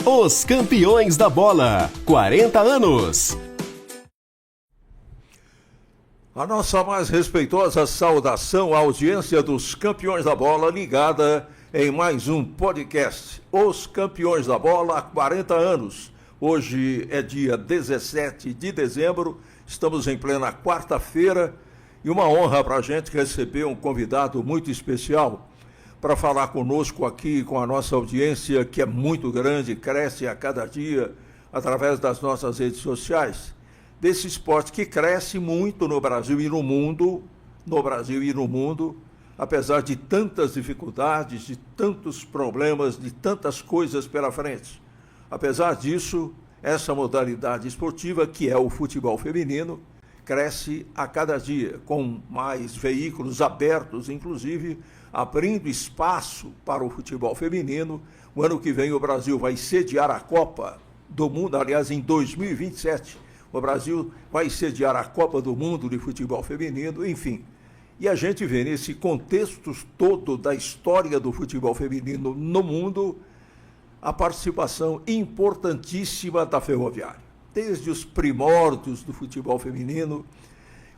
Os campeões da bola, 40 anos. A nossa mais respeitosa saudação à audiência dos campeões da bola ligada em mais um podcast. Os campeões da bola há 40 anos. Hoje é dia 17 de dezembro, estamos em plena quarta-feira e uma honra para a gente receber um convidado muito especial para falar conosco aqui com a nossa audiência, que é muito grande, cresce a cada dia através das nossas redes sociais, desse esporte que cresce muito no Brasil e no mundo, apesar de tantas dificuldades, de tantos problemas, de tantas coisas pela frente. Apesar disso, essa modalidade esportiva, que é o futebol feminino, cresce a cada dia, com mais veículos abertos, inclusive abrindo espaço para o futebol feminino. O ano que vem o Brasil vai sediar a Copa do Mundo, aliás, em 2027, o Brasil vai sediar a Copa do Mundo de futebol feminino, enfim. E a gente vê nesse contexto todo da história do futebol feminino no mundo, a participação importantíssima da Ferroviária. Desde os primórdios do futebol feminino,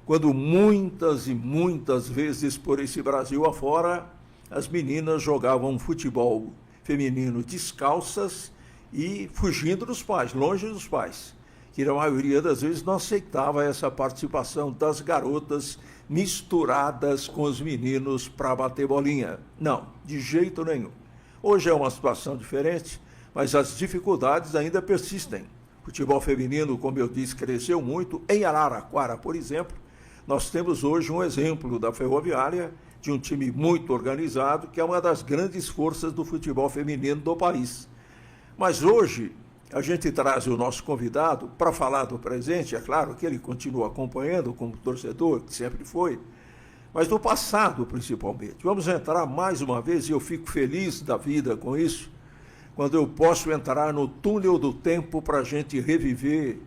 quando muitas e muitas vezes por esse Brasil afora, as meninas jogavam futebol feminino descalças e fugindo dos pais, longe dos pais, que na maioria das vezes não aceitava essa participação das garotas misturadas com os meninos para bater bolinha. Não, de jeito nenhum. Hoje é uma situação diferente, mas as dificuldades ainda persistem. O futebol feminino, como eu disse, cresceu muito. Em Araraquara, por exemplo, nós temos hoje um exemplo da Ferroviária, de um time muito organizado, que é uma das grandes forças do futebol feminino do país. Mas hoje, a gente traz o nosso convidado para falar do presente. É claro que ele continua acompanhando como torcedor, que sempre foi, mas do passado principalmente. Vamos entrar mais uma vez, e eu fico feliz da vida com isso, quando eu posso entrar no túnel do tempo para a gente reviver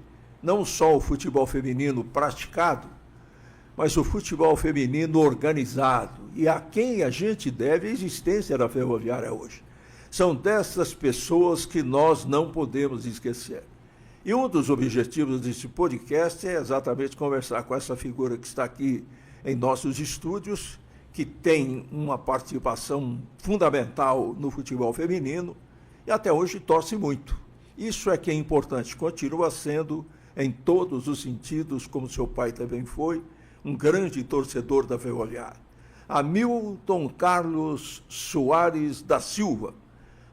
não só o futebol feminino praticado, mas o futebol feminino organizado, e a quem a gente deve a existência da Ferroviária hoje. São dessas pessoas que nós não podemos esquecer. E um dos objetivos desse podcast é exatamente conversar com essa figura que está aqui em nossos estúdios, que tem uma participação fundamental no futebol feminino, e até hoje torce muito. Isso é que é importante, continua sendo, em todos os sentidos, como seu pai também foi, um grande torcedor da Ferroviária. Hamilton Carlos Soares da Silva.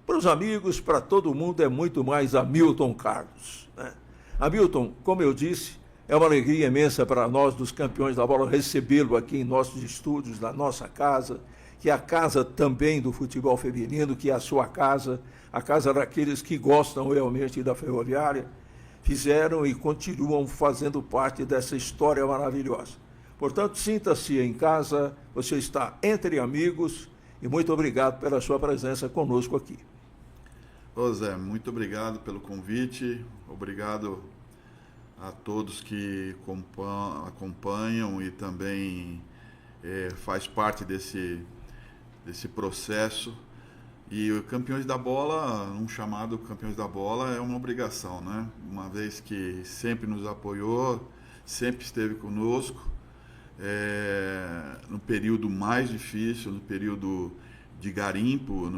Para os amigos, para todo mundo, é muito mais Hamilton Carlos, né? Hamilton, como eu disse, é uma alegria imensa para nós, dos campeões da bola, recebê-lo aqui em nossos estúdios, na nossa casa, que é a casa também do futebol feminino, que é a sua casa, a casa daqueles que gostam realmente da Ferroviária, fizeram e continuam fazendo parte dessa história maravilhosa. Portanto, sinta-se em casa, você está entre amigos, e muito obrigado pela sua presença conosco aqui. Ô Zé, muito obrigado pelo convite, obrigado a todos que acompanham e também faz parte desse processo. E o Campeões da Bola, um chamado Campeões da Bola é uma obrigação, né? Uma vez que sempre nos apoiou, sempre esteve conosco, no período mais difícil, no período de garimpo,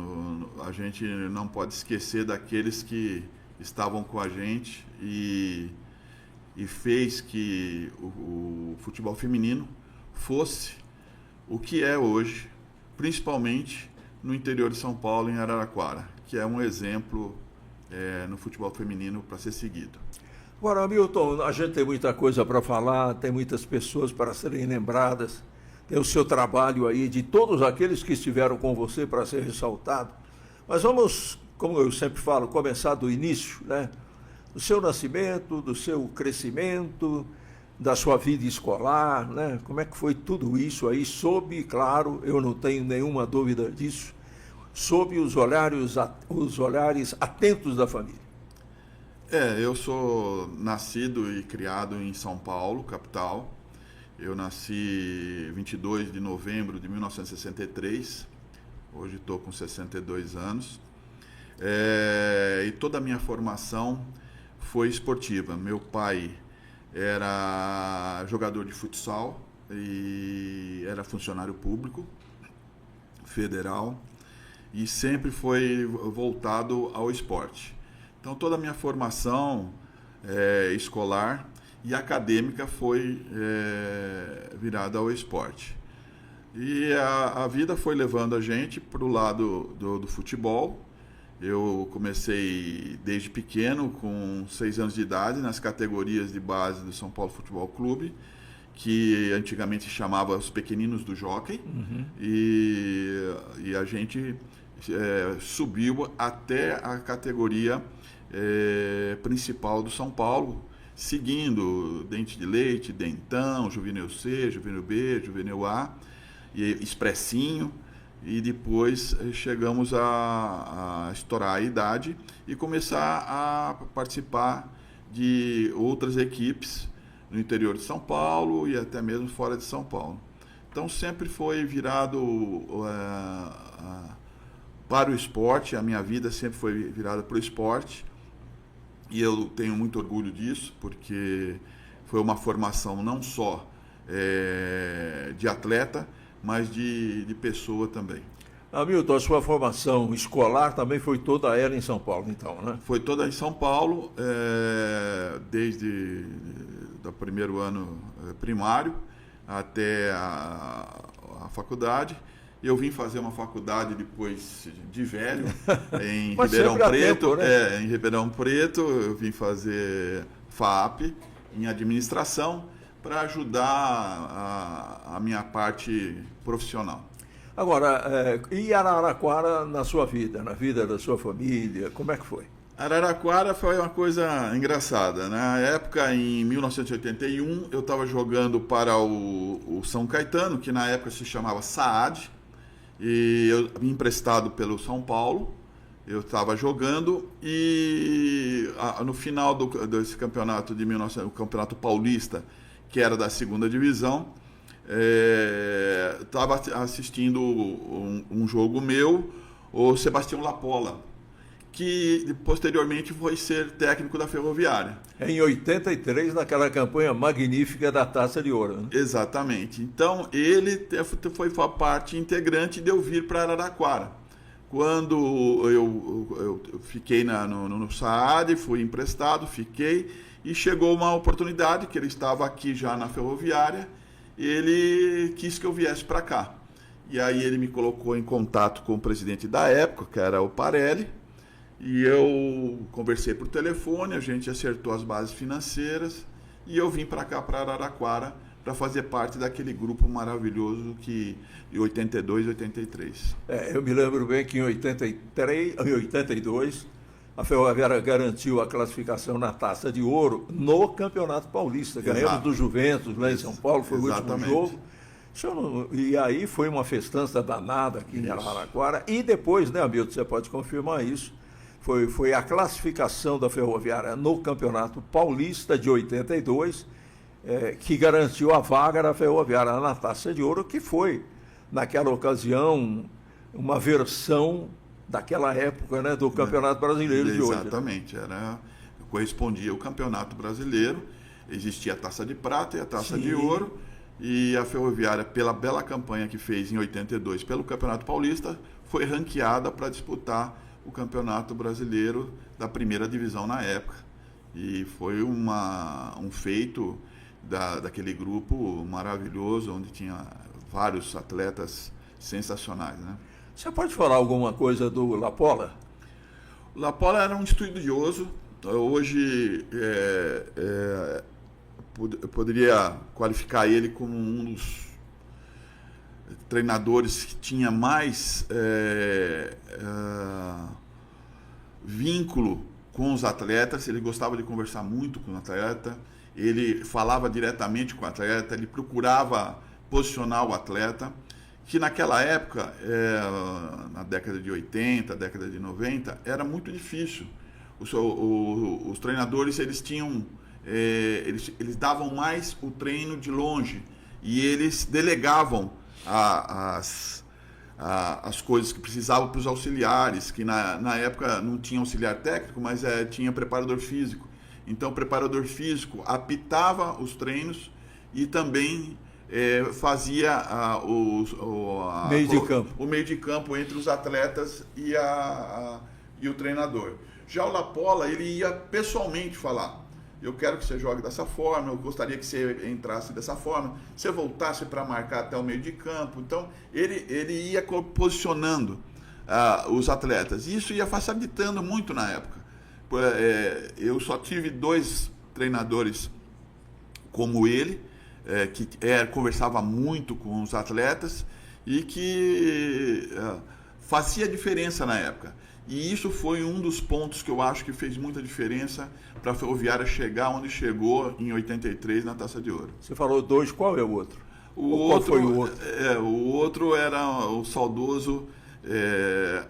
a gente não pode esquecer daqueles que estavam com a gente e fez que o futebol feminino fosse o que é hoje, principalmente no interior de São Paulo, em Araraquara, que é um exemplo no futebol feminino para ser seguido. Agora, Hamilton, a gente tem muita coisa para falar, tem muitas pessoas para serem lembradas, tem o seu trabalho aí, de todos aqueles que estiveram com você para ser ressaltado. Mas vamos, como eu sempre falo, começar do início, né? Do seu nascimento, do seu crescimento, da sua vida escolar, né? Como é que foi tudo isso aí, sob, claro, eu não tenho nenhuma dúvida disso, sob os olhares atentos da família. Eu sou nascido e criado em São Paulo, capital. Eu nasci 22 de novembro de 1963, hoje estou com 62 anos. E toda a minha formação foi esportiva. Meu pai era jogador de futsal e era funcionário público federal e sempre foi voltado ao esporte. Então toda a minha formação escolar e acadêmica foi virada ao esporte. E a vida foi levando a gente para o lado do futebol. Eu comecei desde pequeno, com 6 anos de idade, nas categorias de base do São Paulo Futebol Clube, que antigamente se chamava os Pequeninos do Jockey. Uhum. E a gente subiu até a categoria principal do São Paulo, seguindo Dente de Leite, Dentão, Juvenil C, Juvenil B, Juvenil A, e Expressinho. E depois chegamos a estourar a idade e começar a participar de outras equipes no interior de São Paulo e até mesmo fora de São Paulo. Então sempre foi virado para o esporte, a minha vida sempre foi virada para o esporte e eu tenho muito orgulho disso, porque foi uma formação não só de atleta, mas de pessoa também. Hamilton, a sua formação escolar também foi toda ela em São Paulo, então, né? Foi toda em São Paulo, desde o primeiro ano primário até a faculdade. Eu vim fazer uma faculdade depois de velho, em Ribeirão Preto. Tempo, né? Em Ribeirão Preto, eu vim fazer FAP em administração, para ajudar a minha parte profissional. Agora, e Araraquara na sua vida, na vida da sua família, como é que foi? Araraquara foi uma coisa engraçada. Na época, em 1981, eu estava jogando para o São Caetano, que na época se chamava SAAD, e eu vim emprestado pelo São Paulo. Eu estava jogando e no final desse campeonato de 1900, o Campeonato Paulista, que era da segunda divisão, estava assistindo um jogo meu, o Sebastião Lapola, que posteriormente foi ser técnico da Ferroviária. Em 83, naquela campanha magnífica da Taça de Ouro, né? Exatamente. Então, ele foi parte integrante de eu vir para Araraquara. Quando eu fiquei no SAAD, fui emprestado, fiquei, e chegou uma oportunidade, que ele estava aqui já na Ferroviária, e ele quis que eu viesse para cá. E aí ele me colocou em contato com o presidente da época, que era o Parelli, e eu conversei por telefone, a gente acertou as bases financeiras, e eu vim para cá, para Araraquara, para fazer parte daquele grupo maravilhoso de 82 e 83. Eu me lembro bem que em 82, a Ferroviária garantiu a classificação na Taça de Ouro no Campeonato Paulista. Ganhamos do Juventus lá em São Paulo, foi Exatamente. o último jogo. E aí foi uma festança danada aqui em Araraquara. E depois, né, Hamilton, você pode confirmar isso, foi a classificação da Ferroviária no Campeonato Paulista de 82, que garantiu a vaga da Ferroviária na Taça de Ouro, que foi, naquela ocasião, uma versão daquela época, né, do Campeonato Brasileiro de hoje. Exatamente, correspondia ao Campeonato Brasileiro, existia a Taça de Prata e a Taça de Ouro, e a Ferroviária, pela bela campanha que fez em 82 pelo Campeonato Paulista, foi ranqueada para disputar o Campeonato Brasileiro da primeira divisão na época. E foi um feito daquele grupo maravilhoso, onde tinha vários atletas sensacionais, né? Você pode falar alguma coisa do Lapola? O Lapola era um estudioso. Hoje eu poderia qualificar ele como um dos treinadores que tinha mais vínculo com os atletas. Ele gostava de conversar muito com o atleta, ele falava diretamente com o atleta, ele procurava posicionar o atleta, que naquela época, na década de 80, década de 90, era muito difícil. Os treinadores, eles tinham, eles davam mais o treino de longe, e eles delegavam as coisas que precisavam para os auxiliares, que na época não tinha auxiliar técnico, mas tinha preparador físico. Então, o preparador físico apitava os treinos e também fazia o meio de campo entre os atletas e o treinador. Já o Lapola, ele ia pessoalmente falar: eu quero que você jogue dessa forma, eu gostaria que você entrasse dessa forma, você voltasse para marcar até o meio de campo. Então, ele ia posicionando os atletas. E isso ia facilitando muito na época. Eu só tive 2 treinadores como ele, que conversava muito com os atletas e que fazia diferença na época. E isso foi um dos pontos que eu acho que fez muita diferença para a Ferroviária chegar onde chegou em 83 na Taça de Ouro. Você falou 2, qual é o outro? Qual foi o outro? O outro era o saudoso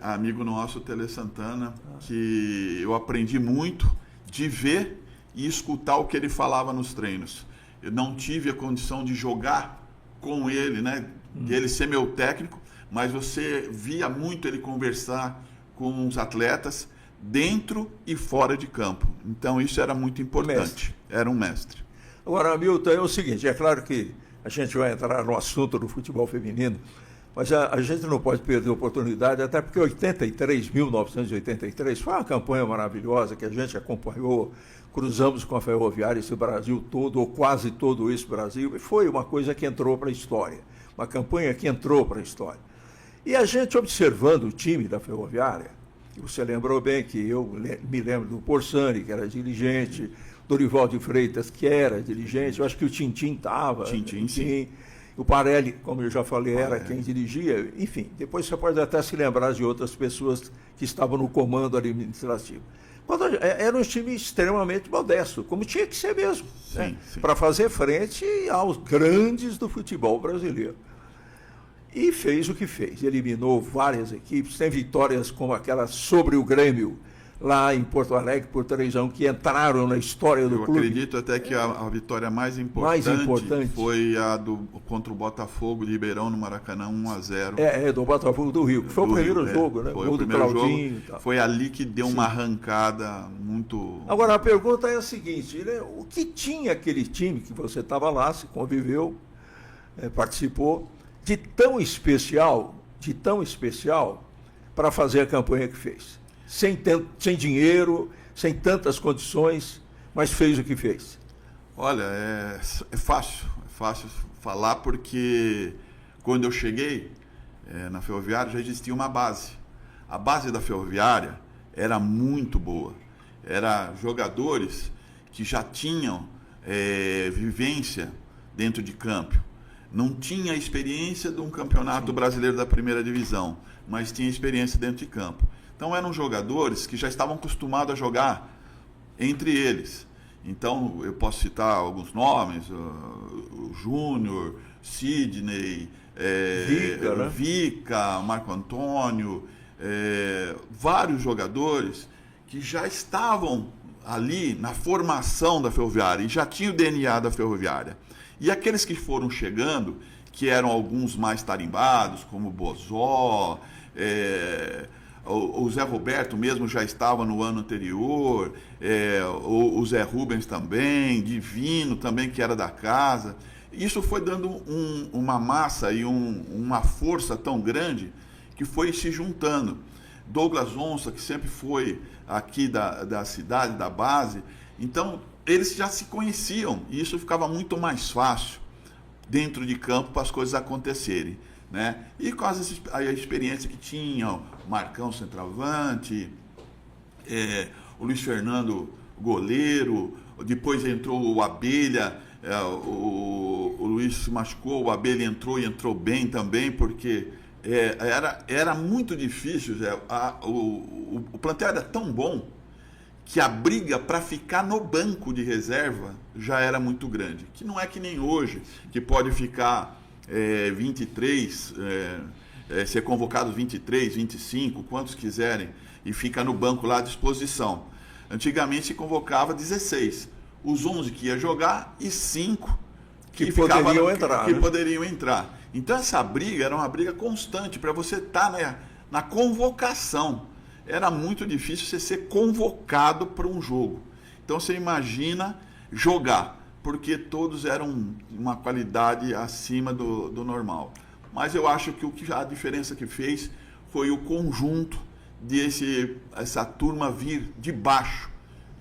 amigo nosso, Tele Santana, que eu aprendi muito de ver e escutar o que ele falava nos treinos. Eu não tive a condição de jogar com ele, né? Ele ser meu técnico, mas você via muito ele conversar com os atletas dentro e fora de campo. Então isso era muito importante. Era um mestre. Agora, Milton, é o seguinte, é claro que a gente vai entrar no assunto do futebol feminino, mas a gente não pode perder a oportunidade, até porque 1983, foi uma campanha maravilhosa que a gente acompanhou, cruzamos com a Ferroviária esse Brasil todo, ou quase todo esse Brasil, e foi uma coisa que entrou para a história, uma campanha que entrou para a história. E a gente observando o time da Ferroviária, você lembrou bem que eu me lembro do Porsani, que era dirigente, Dorival de Freitas, que era dirigente, eu acho que o Tintim estava. Sim. O Parelli, como eu já falei, era quem dirigia. Enfim, depois você pode até se lembrar de outras pessoas que estavam no comando administrativo. Era um time extremamente modesto, como tinha que ser mesmo, né? Para fazer frente aos grandes do futebol brasileiro. E fez o que fez, eliminou várias equipes, tem vitórias como aquela sobre o Grêmio, lá em Porto Alegre, por 3-1, que entraram na história do clube. Eu acredito até que a vitória mais importante foi a contra o Botafogo de Ribeirão, no Maracanã, 1-0. Do Botafogo do Rio, que foi o primeiro jogo, né? Foi o primeiro jogo, foi ali que deu uma arrancada muito... Agora, a pergunta é a seguinte, né? O que tinha aquele time que você estava lá, se conviveu, participou, de tão especial para fazer a campanha que fez? Sem dinheiro, sem tantas condições, mas fez o que fez. Olha, é fácil falar, porque quando eu cheguei na Ferroviária já existia uma base. A base da Ferroviária era muito boa. Era jogadores que já tinham vivência dentro de campo. Não tinha a experiência de um campeonato brasileiro da primeira divisão, mas tinha experiência dentro de campo. Então eram jogadores que já estavam acostumados a jogar entre eles. Então eu posso citar alguns nomes: o Júnior, Sidney, Vica, Marco Antônio, vários jogadores que já estavam ali na formação da Ferroviária e já tinham o DNA da Ferroviária. E aqueles que foram chegando, que eram alguns mais tarimbados, como o Bozó, o Zé Roberto mesmo já estava no ano anterior, o Zé Rubens também, Divino também, que era da casa. Isso foi dando uma massa e uma força tão grande que foi se juntando. Douglas Onça, que sempre foi aqui da cidade, da base, então eles já se conheciam e isso ficava muito mais fácil dentro de campo para as coisas acontecerem, né? E com a experiência que tinham, Marcão centroavante, o Luiz Fernando goleiro, depois entrou o Abelha, o Luiz se machucou, o Abelha entrou bem também, porque era muito difícil, o plantel era tão bom que a briga para ficar no banco de reserva já era muito grande. Que não é que nem hoje, que pode ficar 23, ser convocado 23, 25, quantos quiserem, e fica no banco lá à disposição. Antigamente se convocava 16. Os 11 que ia jogar e 5 que poderiam entrar. Então essa briga era uma briga constante para você estar na convocação. Era muito difícil você ser convocado para um jogo. Então você imagina jogar, porque todos eram uma qualidade acima do normal. Mas eu acho que a diferença que fez foi o conjunto essa turma vir de baixo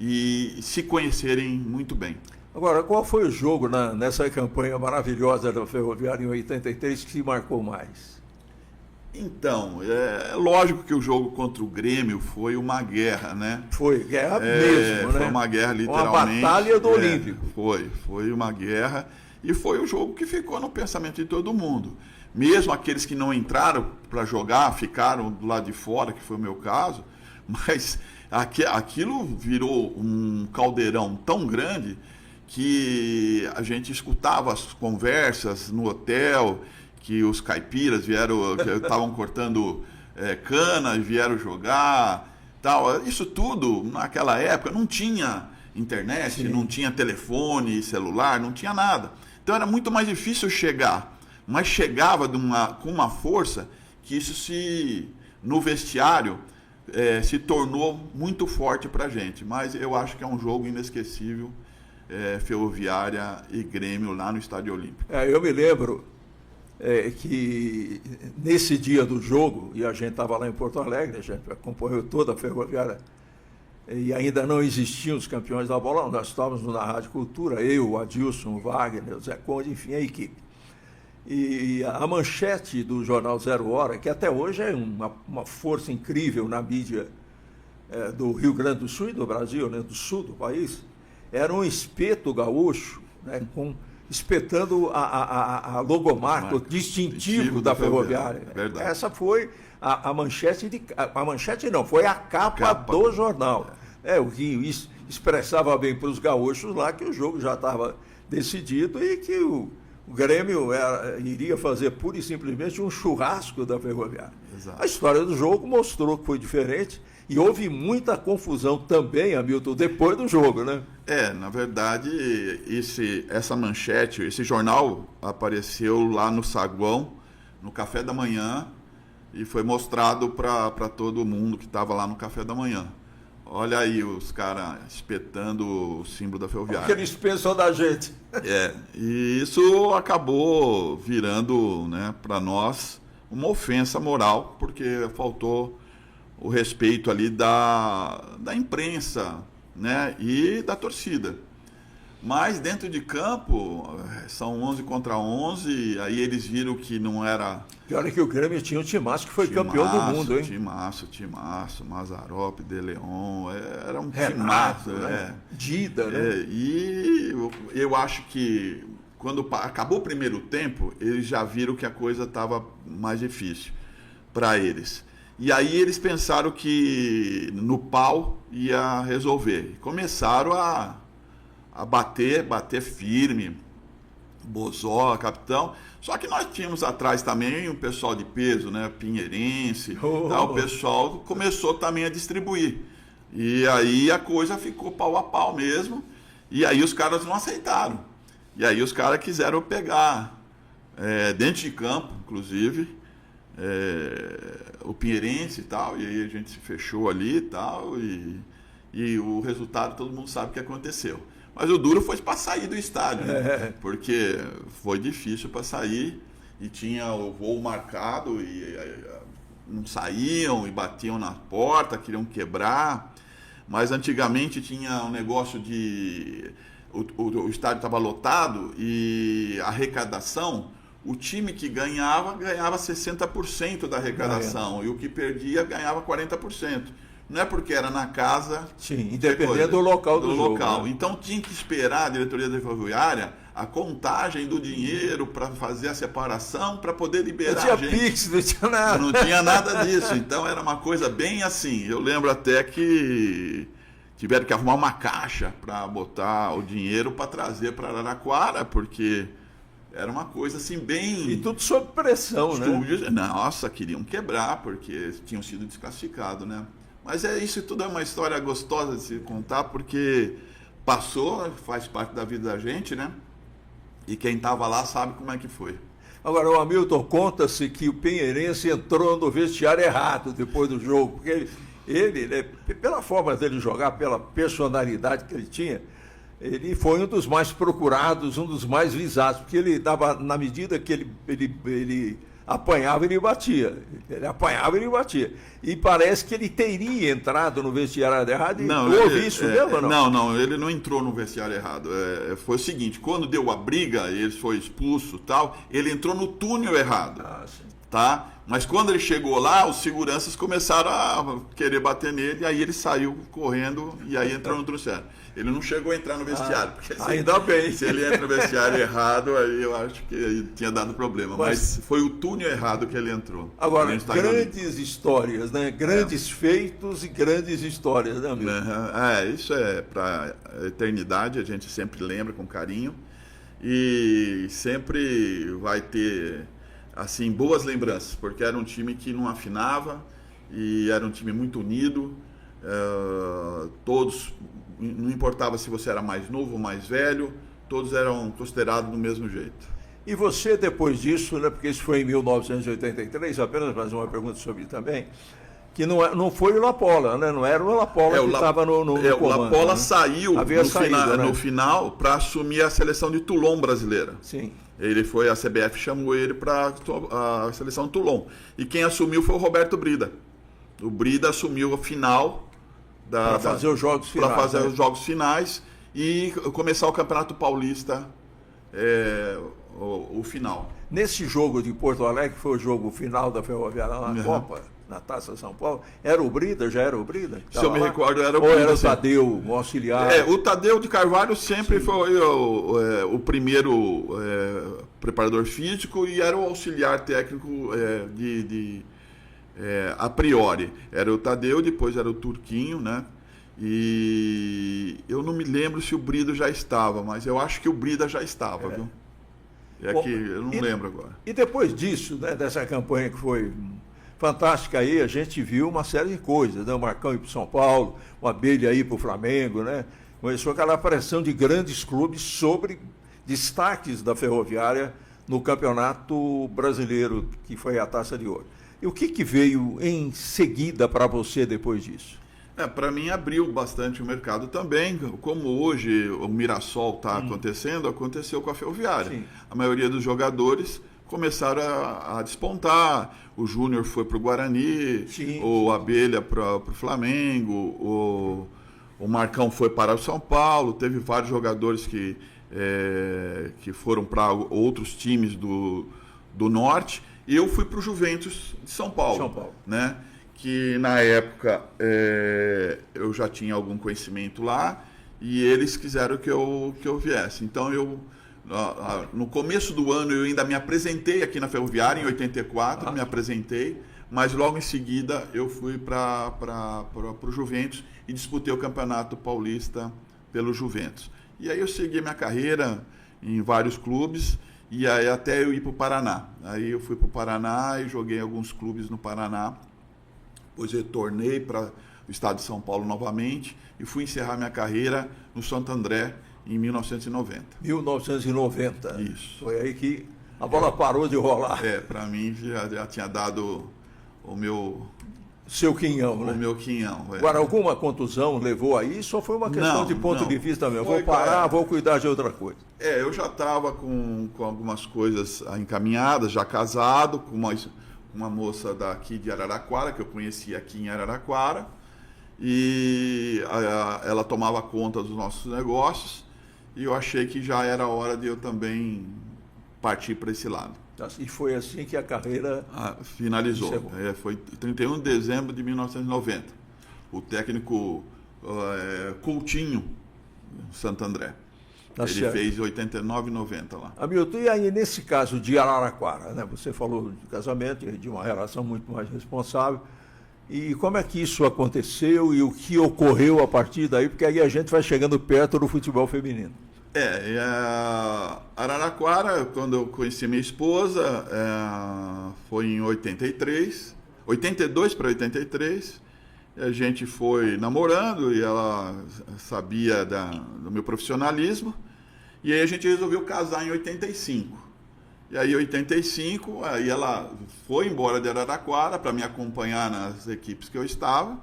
e se conhecerem muito bem. Agora, qual foi o jogo nessa campanha maravilhosa da Ferroviária em 83 que se marcou mais? Então, é lógico que o jogo contra o Grêmio foi uma guerra, né? Foi guerra mesmo, né? Foi uma guerra, literalmente. Uma batalha do Olímpico. Foi uma guerra e foi o jogo que ficou no pensamento de todo mundo. Mesmo aqueles que não entraram para jogar, ficaram do lado de fora, que foi o meu caso, mas aquilo virou um caldeirão tão grande que a gente escutava as conversas no hotel, que os caipiras estavam cortando cana e vieram jogar, tal. Isso tudo, naquela época, não tinha internet, Sim. Não tinha telefone, celular, não tinha nada. Então era muito mais difícil chegar, mas chegava com uma força que isso no vestiário se tornou muito forte para a gente. Mas eu acho que é um jogo inesquecível, Ferroviária e Grêmio lá no Estádio Olímpico. Eu me lembro que nesse dia do jogo, e a gente estava lá em Porto Alegre, a gente acompanhou toda a Ferroviária, e ainda não existiam os campeões da bola, nós estávamos na Rádio Cultura, eu, o Adilson, o Wagner, o Zé Conde, enfim, a equipe. E a manchete do jornal Zero Hora, que até hoje é uma força incrível na mídia do Rio Grande do Sul e do Brasil, né, do sul do país, era um espeto gaúcho, né, espetando a logomarca, o distintivo da Ferroviária. Verdade. Essa foi a manchete foi a capa do jornal. O que expressava bem para os gaúchos lá que o jogo já estava decidido e que o Grêmio iria fazer pura e simplesmente um churrasco da Ferroviária. Exato. A história do jogo mostrou que foi diferente e houve muita confusão também, Hamilton, depois do jogo, né? Na verdade, essa manchete, esse jornal apareceu lá no saguão, no café da manhã, e foi mostrado para todo mundo que estava lá no café da manhã. Olha aí os caras espetando o símbolo da Ferroviária. O que eles pensam da gente. E isso acabou virando, né, para nós uma ofensa moral, porque faltou o respeito ali da imprensa, né, e da torcida. Mas dentro de campo, são 11 contra 11, aí eles viram que não era... Pior é que o Grêmio tinha um timaço que foi campeão do mundo, hein? Timaço, Mazzaropi, De Leon, era um Renato, timaço. Né? Dida, né? E eu acho que quando acabou o primeiro tempo, eles já viram que a coisa estava mais difícil para eles. E aí eles pensaram que no pau ia resolver. Começaram a bater firme, Bozó, capitão. Só que nós tínhamos atrás também o pessoal de peso, né? Pinheirense. O pessoal começou também a distribuir. E aí a coisa ficou pau a pau mesmo. E aí os caras não aceitaram. E aí os caras quiseram pegar, dentro de campo, inclusive, o Pinheirense e tal. E aí a gente se fechou ali e tal. E o resultado todo mundo sabe o que aconteceu. Mas o duro foi para sair do estádio, né? Porque foi difícil para sair e tinha o voo marcado e não saíam e batiam na porta, queriam quebrar. Mas antigamente tinha um negócio de... O estádio estava lotado e a arrecadação, o time que ganhava 60% da arrecadação e o que perdia ganhava 40%. Não é porque era na casa... Sim, independente do local do jogo. Né? Então tinha que esperar a diretoria da Ferroviária a contagem do dinheiro para fazer a separação, para poder liberar a gente. Não tinha Pix, não tinha nada. Não tinha nada disso. Então era uma coisa bem assim. Eu lembro até que tiveram que arrumar uma caixa para botar o dinheiro para trazer para Araraquara, porque era uma coisa assim bem... E tudo sob pressão, né? Nossa, queriam quebrar, porque tinham sido desclassificados, né? Mas isso tudo é uma história gostosa de se contar, porque passou, faz parte da vida da gente, né? E quem estava lá sabe como é que foi. Agora, o Hamilton, conta-se que o Pinheirense entrou no vestiário errado depois do jogo, porque ele, né, pela forma dele jogar, pela personalidade que ele tinha, ele foi um dos mais procurados, um dos mais visados, porque ele dava, na medida que ele apanhava, ele batia. Ele apanhava, ele batia. E parece que ele teria entrado no vestiário errado. Não, eu ouvi isso mesmo ou não? Não, ele não entrou no vestiário errado. Foi o seguinte, quando deu a briga, ele foi expulso e tal, ele entrou no túnel errado. Ah, sim. Tá? Mas quando ele chegou lá, os seguranças começaram a querer bater nele, aí ele saiu correndo e aí entrou no túnel certo. Ele não chegou a entrar no vestiário. Porque ainda bem. Se ele entra no vestiário errado, aí eu acho que aí tinha dado problema. Mas foi o túnel errado que ele entrou. Agora, grandes histórias, né? Grandes feitos e grandes histórias, né, amigo? Isso é para a eternidade, a gente sempre lembra com carinho. E sempre vai ter, assim, boas lembranças, porque era um time que não afinava e era um time muito unido. Todos, não importava se você era mais novo ou mais velho, todos eram considerados do mesmo jeito. E você, depois disso, né, porque isso foi em 1983, apenas mais uma pergunta sobre também, que não foi o Lapola, né? Não era o Lapola que estava no comando. O Lapola, né? Saiu no final para assumir a seleção de Toulon brasileira. Sim. A CBF chamou ele para a seleção de Toulon. E quem assumiu foi o Roberto Brida. O Brida assumiu a final para fazer os jogos finais. Para fazer os jogos finais e começar o Campeonato Paulista, o final. Nesse jogo de Porto Alegre, que foi o jogo final da Ferroviária na Copa, na Taça São Paulo, era o Brida? Já era o Brida? Se eu me recordo, era o Brida. Ou era o Tadeu, o auxiliar? O Tadeu de Carvalho sempre foi o primeiro preparador físico e era o auxiliar técnico a priori. Era o Tadeu, depois era o Turquinho, né? E eu não me lembro se o Brida já estava, mas eu acho que o Brida já estava, viu? Bom, que eu não lembro agora. E depois disso, né, dessa campanha que foi fantástica aí, a gente viu uma série de coisas, né? O Marcão ir para o São Paulo, o Abelha ir para o Flamengo, né? Começou aquela pressão de grandes clubes sobre destaques da Ferroviária no Campeonato Brasileiro, que foi a Taça de Ouro. E o que veio em seguida para você depois disso? Para mim abriu bastante o mercado também. Como hoje o Mirassol está acontecendo, aconteceu com a Ferroviária. Sim. A maioria dos jogadores começaram a despontar. O Júnior foi para o Guarani, o Abelha para o Flamengo, o Marcão foi para o São Paulo. Teve vários jogadores que foram para outros times do Norte. E eu fui para o Juventus de São Paulo, né? Que na época eu já tinha algum conhecimento lá e eles quiseram que eu viesse. Então no começo do ano eu ainda me apresentei aqui na Ferroviária, em 84, me apresentei, mas logo em seguida eu fui para o Juventus e disputei o Campeonato Paulista pelo Juventus. E aí eu segui minha carreira em vários clubes. E aí até eu ir para o Paraná. Aí eu fui para o Paraná e joguei em alguns clubes no Paraná. Depois retornei para o estado de São Paulo novamente e fui encerrar minha carreira no Santo André em 1990. 1990. Isso. Foi aí que a bola parou de rolar. Para mim já tinha dado o meu... Seu quinhão, né? O meu quinhão. Agora, alguma contusão levou a isso ou foi uma questão de ponto de vista mesmo? Vou parar, vou cuidar de outra coisa. Eu já estava com algumas coisas encaminhadas, já casado, com uma moça daqui de Araraquara, que eu conheci aqui em Araraquara, e ela tomava conta dos nossos negócios, e eu achei que já era hora de eu também partir para esse lado. E foi assim que a carreira finalizou. Foi 31 de dezembro de 1990. O técnico Coutinho, Santo André. Ele fez 89 e 90 lá. Hamilton, e aí nesse caso de Araraquara, né? Você falou de casamento e de uma relação muito mais responsável. E como é que isso aconteceu e o que ocorreu a partir daí? Porque aí a gente vai chegando perto do futebol feminino. Araraquara, quando eu conheci minha esposa, foi em 82 para 83. A gente foi namorando e ela sabia do meu profissionalismo. E aí a gente resolveu casar em 85. E aí, em 85, aí ela foi embora de Araraquara para me acompanhar nas equipes que eu estava.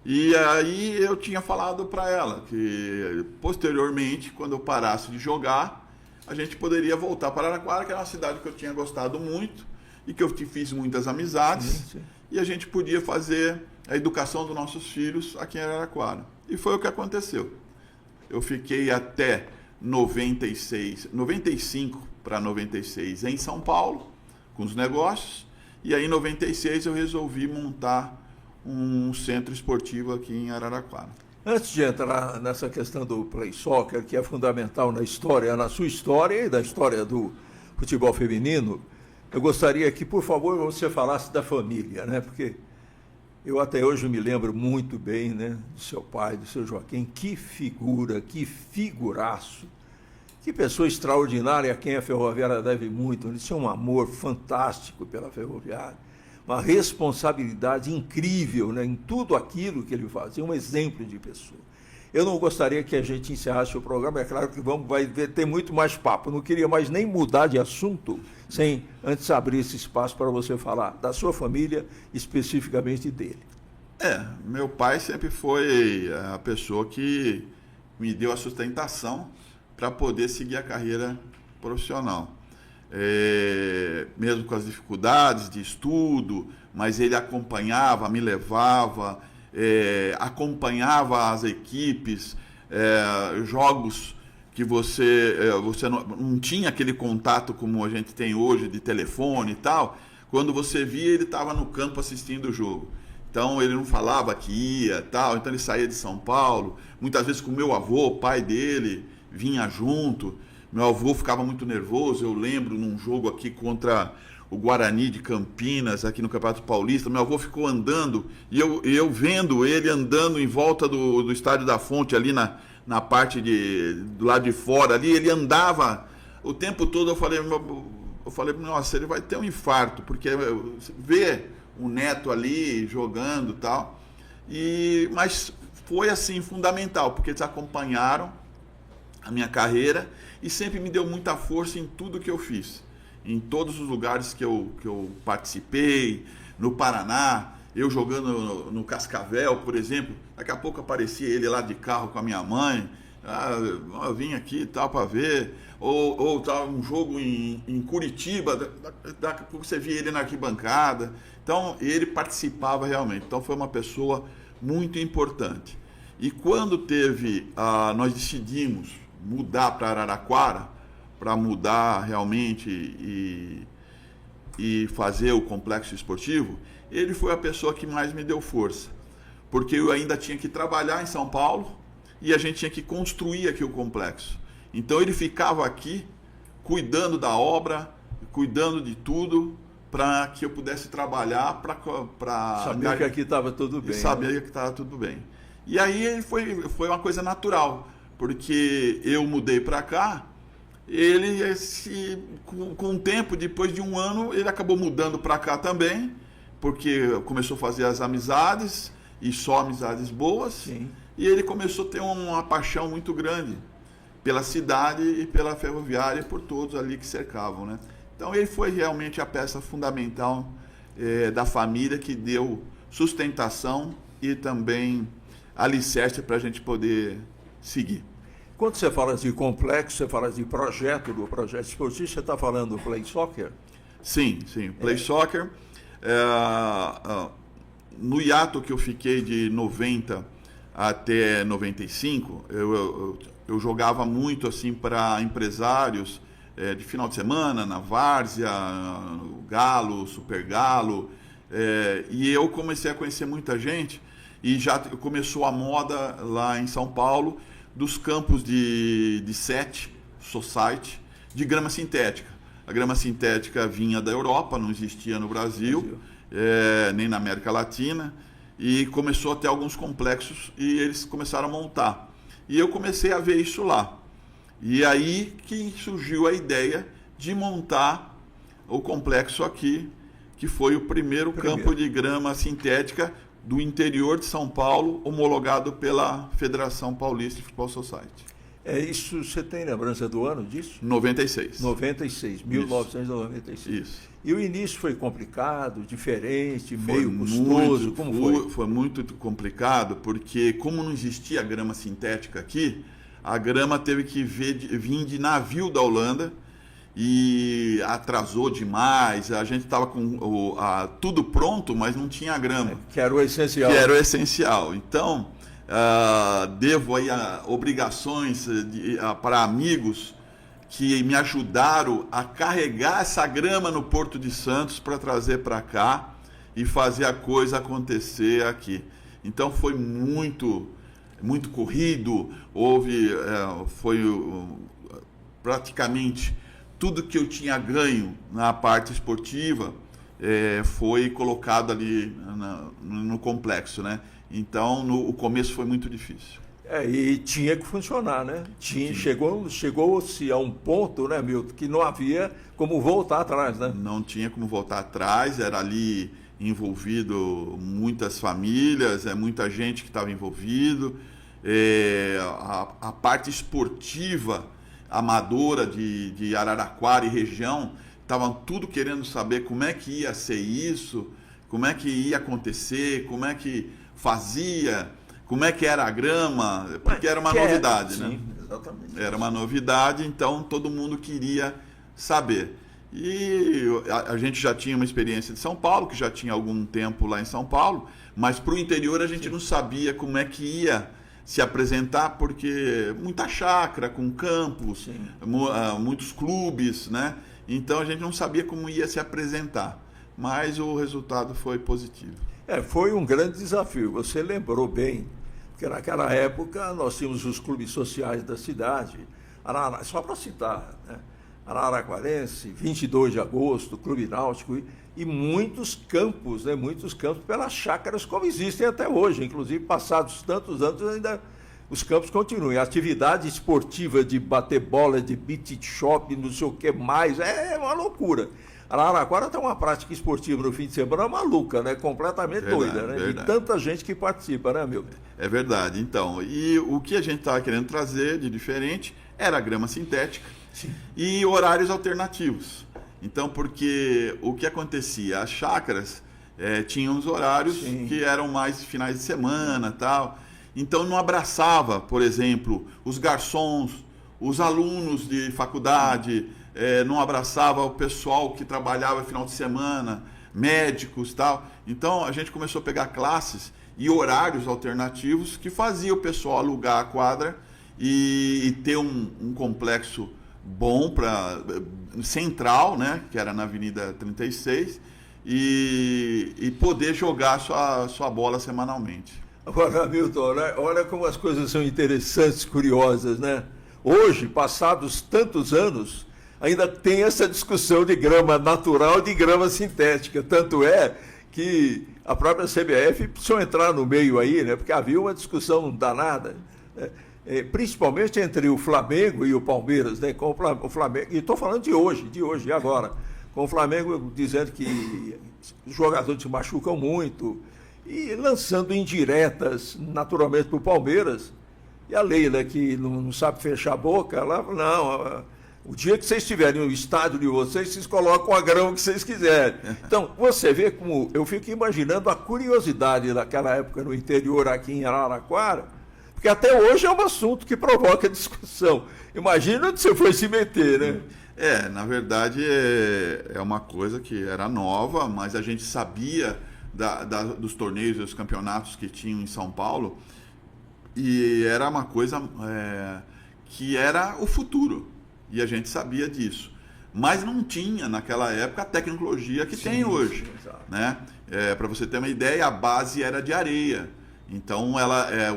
E aí eu tinha falado para ela que, posteriormente, quando eu parasse de jogar, a gente poderia voltar para Araraquara, que era uma cidade que eu tinha gostado muito e que eu fiz muitas amizades. Sim, sim. E a gente podia fazer a educação dos nossos filhos aqui em Araraquara. E foi o que aconteceu. Eu fiquei até 95 para 96 em São Paulo, com os negócios, e aí em 96 eu resolvi montar um centro esportivo aqui em Araraquara. Antes de entrar nessa questão do play soccer, que é fundamental na história, na sua história e da história do futebol feminino, eu gostaria que, por favor, você falasse da família, né? Porque eu até hoje me lembro muito bem, né, do seu pai, do seu Joaquim. Que figura, que figuraço, que pessoa extraordinária a quem a Ferroviária deve muito. Ele tinha um amor fantástico pela Ferroviária, uma responsabilidade incrível, né, em tudo aquilo que ele fazia, um exemplo de pessoa. Eu não gostaria que a gente encerrasse o programa, é claro que vai ter muito mais papo. Eu não queria mais nem mudar de assunto sem antes abrir esse espaço para você falar da sua família, especificamente dele. Meu pai sempre foi a pessoa que me deu a sustentação para poder seguir a carreira profissional. Mesmo com as dificuldades de estudo, mas ele acompanhava, me levava, acompanhava as equipes, jogos que você não tinha aquele contato como a gente tem hoje de telefone e tal. Quando você via, ele estava no campo assistindo o jogo. Então ele não falava que ia, tal. Então ele saía de São Paulo, muitas vezes com o meu avô, pai dele, vinha junto. Meu avô ficava muito nervoso, eu lembro num jogo aqui contra o Guarani de Campinas, aqui no Campeonato Paulista, meu avô ficou andando, e eu vendo ele andando em volta do Estádio da Fonte, ali na parte do lado de fora, ali, ele andava o tempo todo. Eu falei, nossa, ele vai ter um infarto, porque ver o neto ali jogando e tal. Mas foi assim, fundamental, porque eles acompanharam a minha carreira e sempre me deu muita força em tudo que eu fiz. Em todos os lugares que eu participei, no Paraná, eu jogando no Cascavel, por exemplo, daqui a pouco aparecia ele lá de carro com a minha mãe, eu vim aqui e tal para ver, ou tal, um jogo em Curitiba, daqui a pouco você via ele na arquibancada. Então ele participava realmente, então foi uma pessoa muito importante. E quando nós decidimos mudar para Araraquara, para mudar realmente e fazer o complexo esportivo, ele foi a pessoa que mais me deu força, porque eu ainda tinha que trabalhar em São Paulo e a gente tinha que construir aqui o complexo. Então ele ficava aqui cuidando da obra, cuidando de tudo, para que eu pudesse trabalhar, para saber que aqui estava tudo bem. Saber que estava tudo bem. E aí foi uma coisa natural, porque eu mudei para cá. Ele, com o tempo, depois de um ano, ele acabou mudando para cá também, porque começou a fazer as amizades, e só amizades boas. Sim. E ele começou a ter uma paixão muito grande pela cidade e pela Ferroviária e por todos ali que cercavam, né? Então ele foi realmente a peça fundamental da família, que deu sustentação e também alicerce para a gente poder seguir. Quando você fala de complexo, você fala de projeto esportivo, você está falando do play soccer? Sim, play soccer. No hiato que eu fiquei de 90 até 95, eu jogava muito assim para empresários de final de semana, na Várzea, no Galo, Super Galo, e eu comecei a conhecer muita gente, e já começou a moda lá em São Paulo dos campos de set, society, de grama sintética. A grama sintética vinha da Europa, não existia no Brasil, nem na América Latina, e começou a ter alguns complexos e eles começaram a montar. E eu comecei a ver isso lá. E aí que surgiu a ideia de montar o complexo aqui, que foi o primeiro campo de grama sintética do interior de São Paulo, homologado pela Federação Paulista de Futebol Society. Isso você tem lembrança do ano disso? 96. 96, 1996. Isso. E o início foi complicado, diferente, meio custoso, como foi? Foi muito complicado, porque como não existia grama sintética aqui, a grama teve que vir de navio da Holanda e atrasou demais. A gente estava com tudo pronto, mas não tinha grama. Que era o essencial. Que era o essencial. Então, devo aí obrigações para amigos que me ajudaram a carregar essa grama no Porto de Santos para trazer para cá e fazer a coisa acontecer aqui. Então foi muito corrido, foi praticamente tudo que eu tinha ganho na parte esportiva foi colocado ali no complexo, né? Então o começo foi muito difícil. E tinha que funcionar, né? Chegou-se a um ponto, né, Milton, que não havia como voltar atrás, né? Não tinha como voltar atrás, era ali envolvido muitas famílias, muita gente que estava envolvido. A parte esportiva amadora de Araraquara e região estavam tudo querendo saber como é que ia ser isso, como é que ia acontecer, como é que fazia, como é que era a grama, porque era uma novidade, né? Sim, exatamente. Era uma novidade, então todo mundo queria saber. E a gente já tinha uma experiência de São Paulo, que já tinha algum tempo lá em São Paulo, mas para o interior a gente não sabia como é que ia se apresentar, porque muita chácara, com campos, muitos clubes, né? Então a gente não sabia como ia se apresentar, mas o resultado foi positivo. Foi um grande desafio, você lembrou bem, porque naquela época nós tínhamos os clubes sociais da cidade, só para citar, né? Araraquarense, 22 de agosto, Clube Náutico e muitos campos, né? Muitos campos pelas chácaras como existem até hoje, inclusive passados tantos anos ainda os campos continuam. A atividade esportiva de bater bola, de beach shop, não sei o que mais, é uma loucura. Araraquara tem uma prática esportiva no fim de semana maluca, né? Completamente doida, né? Verdade. E tanta gente que participa, né, Milton? É verdade. Então, e o que a gente estava querendo trazer de diferente era a grama sintética. Sim. E horários alternativos. Então, porque o que acontecia? As chácaras tinham os horários que eram mais finais de semana, tal. Então não abraçava, por exemplo, os garçons, os alunos de faculdade, não abraçava o pessoal que trabalhava final de semana, médicos, tal. Então a gente começou a pegar classes e horários alternativos que fazia o pessoal alugar a quadra e ter um complexo bom central, né, que era na Avenida 36, e poder jogar sua bola semanalmente. Agora, Milton, olha como as coisas são interessantes, curiosas, né? Hoje, passados tantos anos, ainda tem essa discussão de grama natural e de grama sintética. Tanto é que a própria CBF precisou entrar no meio aí, né? Porque havia uma discussão danada, né? Principalmente entre o Flamengo e o Palmeiras, né? Com o Flamengo, e estou falando de hoje e agora, com o Flamengo dizendo que os jogadores se machucam muito e lançando indiretas naturalmente para o Palmeiras, e a Leila, que não sabe fechar a boca, ela fala, não, o dia que vocês estiverem no estádio de vocês colocam a grama que vocês quiserem. Então, você vê como eu fico imaginando a curiosidade daquela época no interior aqui em Araraquara, porque até hoje é um assunto que provoca discussão. Imagina onde você foi se meter, né? Na verdade é uma coisa que era nova, mas a gente sabia dos torneios e dos campeonatos que tinham em São Paulo, e era uma coisa que era o futuro, e a gente sabia disso. Mas não tinha naquela época a tecnologia que tem hoje, né? Para você ter uma ideia, a base era de areia. Então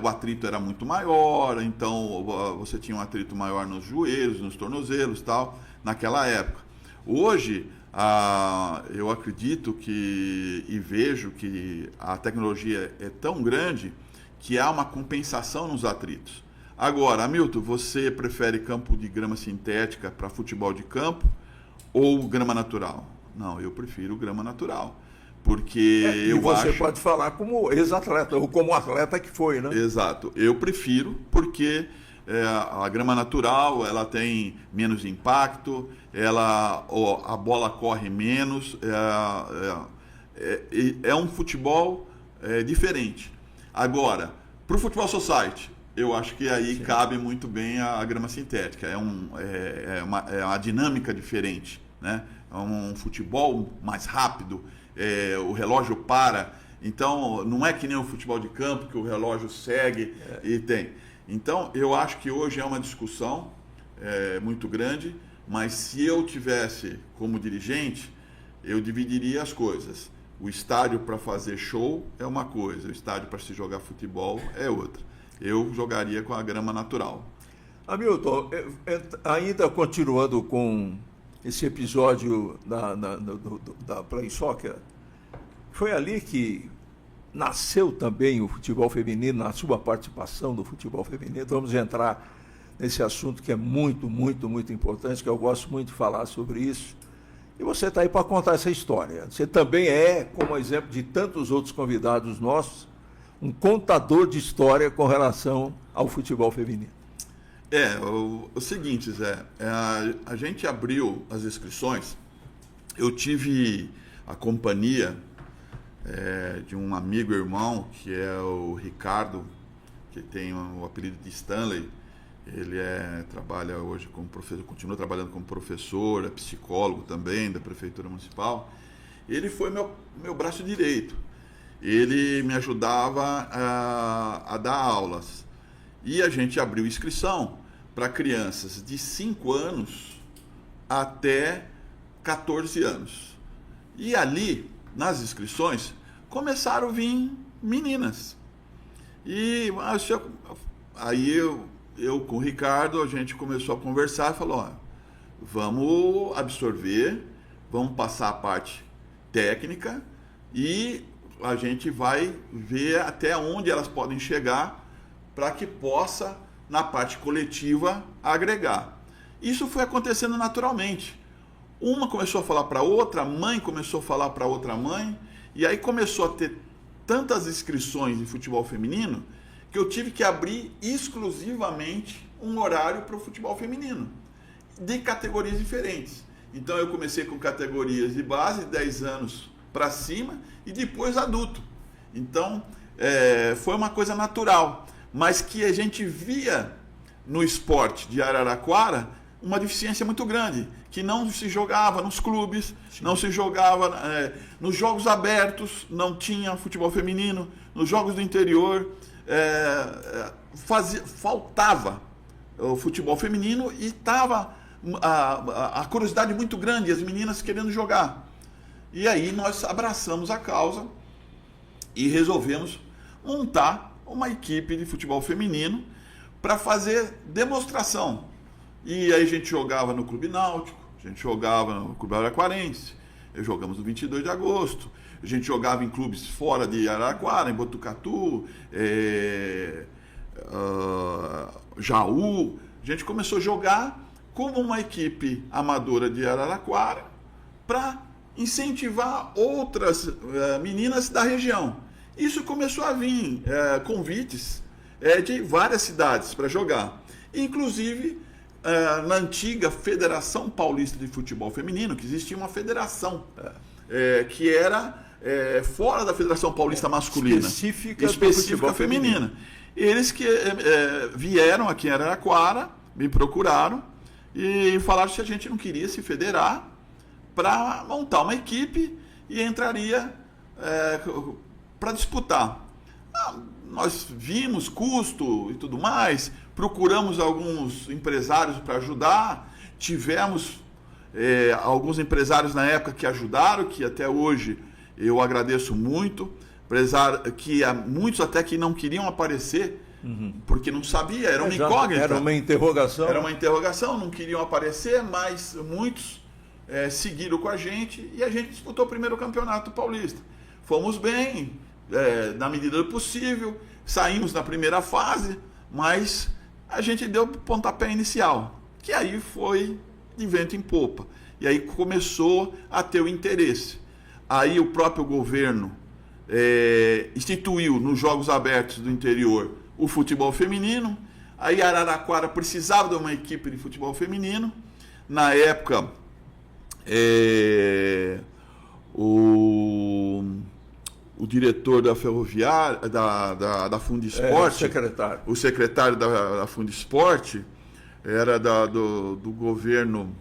o atrito era muito maior, então você tinha um atrito maior nos joelhos, nos tornozelos, tal, naquela época. Hoje, eu acredito e vejo que a tecnologia é tão grande que há uma compensação nos atritos. Agora, Hamilton, você prefere campo de grama sintética para futebol de campo ou grama natural? Não, eu prefiro grama natural. Porque você pode falar como ex-atleta, ou como atleta que foi, né? Exato. Eu prefiro porque a grama natural, ela tem menos impacto, a bola corre menos, é um futebol diferente. Agora, para o futebol society, eu acho que aí Sim. cabe muito bem a grama sintética, é uma dinâmica diferente, né? É um futebol mais rápido, o relógio para, então não é que nem o futebol de campo que o relógio segue e tem. Então eu acho que hoje é uma discussão muito grande, mas se eu tivesse como dirigente, eu dividiria as coisas. O estádio para fazer show é uma coisa, o estádio para se jogar futebol é outra. Eu jogaria com a grama natural. Hamilton, ainda continuando com esse episódio da Play Soccer, foi ali que nasceu também o futebol feminino, na sua participação do futebol feminino. Vamos entrar nesse assunto que é muito, muito, muito importante, que eu gosto muito de falar sobre isso. E você está aí para contar essa história. Você também é, como exemplo de tantos outros convidados nossos, um contador de história com relação ao futebol feminino. O seguinte, Zé, a gente abriu as inscrições, eu tive a companhia de um amigo e irmão, que é o Ricardo, que tem o apelido de Stanley. Ele trabalha hoje como professor, continua trabalhando como professor, é psicólogo também da Prefeitura Municipal. Ele foi meu braço direito. Ele me ajudava a dar aulas. E a gente abriu inscrição para crianças de 5 anos até 14 anos. E ali, nas inscrições, começaram a vir meninas. E aí eu com o Ricardo, a gente começou a conversar e falou, vamos absorver, vamos passar a parte técnica e a gente vai ver até onde elas podem chegar para que possa, na parte coletiva, agregar. Isso foi acontecendo naturalmente. Uma começou a falar para outra, a mãe começou a falar para outra mãe, e aí começou a ter tantas inscrições de futebol feminino que eu tive que abrir exclusivamente um horário para o futebol feminino, de categorias diferentes. Então eu comecei com categorias de base, 10 anos para cima, e depois adulto. Então foi uma coisa natural, mas que a gente via no esporte de Araraquara uma deficiência muito grande, que não se jogava nos clubes, Sim. não se jogava nos jogos abertos, não tinha futebol feminino, nos jogos do interior faltava o futebol feminino e estava a curiosidade muito grande, as meninas querendo jogar. E aí nós abraçamos a causa e resolvemos montar uma equipe de futebol feminino para fazer demonstração. E aí a gente jogava no Clube Náutico, a gente jogava no Clube Araraquarense, jogamos no 22 de agosto, a gente jogava em clubes fora de Araraquara, em Botucatu, Jaú. A gente começou a jogar como uma equipe amadora de Araraquara para incentivar outras meninas da região. Isso começou a vir convites de várias cidades para jogar. Inclusive, na antiga Federação Paulista de Futebol Feminino, que existia uma federação que era fora da Federação Paulista Masculina, específica feminina. Eles que vieram aqui em Araraquara, me procuraram e falaram se a gente não queria se federar para montar uma equipe e entraria para disputar. Nós vimos custo e tudo mais, procuramos alguns empresários para ajudar, tivemos alguns empresários na época que ajudaram, que até hoje eu agradeço muito, muitos até que não queriam aparecer, porque não sabia, era uma incógnita. Era uma interrogação. Era uma interrogação, não queriam aparecer, mas muitos seguiram com a gente e a gente disputou o primeiro campeonato paulista. Fomos bem, na medida do possível, saímos na primeira fase, mas a gente deu o pontapé inicial, que aí foi de vento em popa. E aí começou a ter o interesse. Aí o próprio governo instituiu nos Jogos Abertos do Interior o futebol feminino. Aí Araraquara precisava de uma equipe de futebol feminino. Na época, o diretor da Ferroviária, da Fundesporte, o secretário da Fundesporte, era do governo,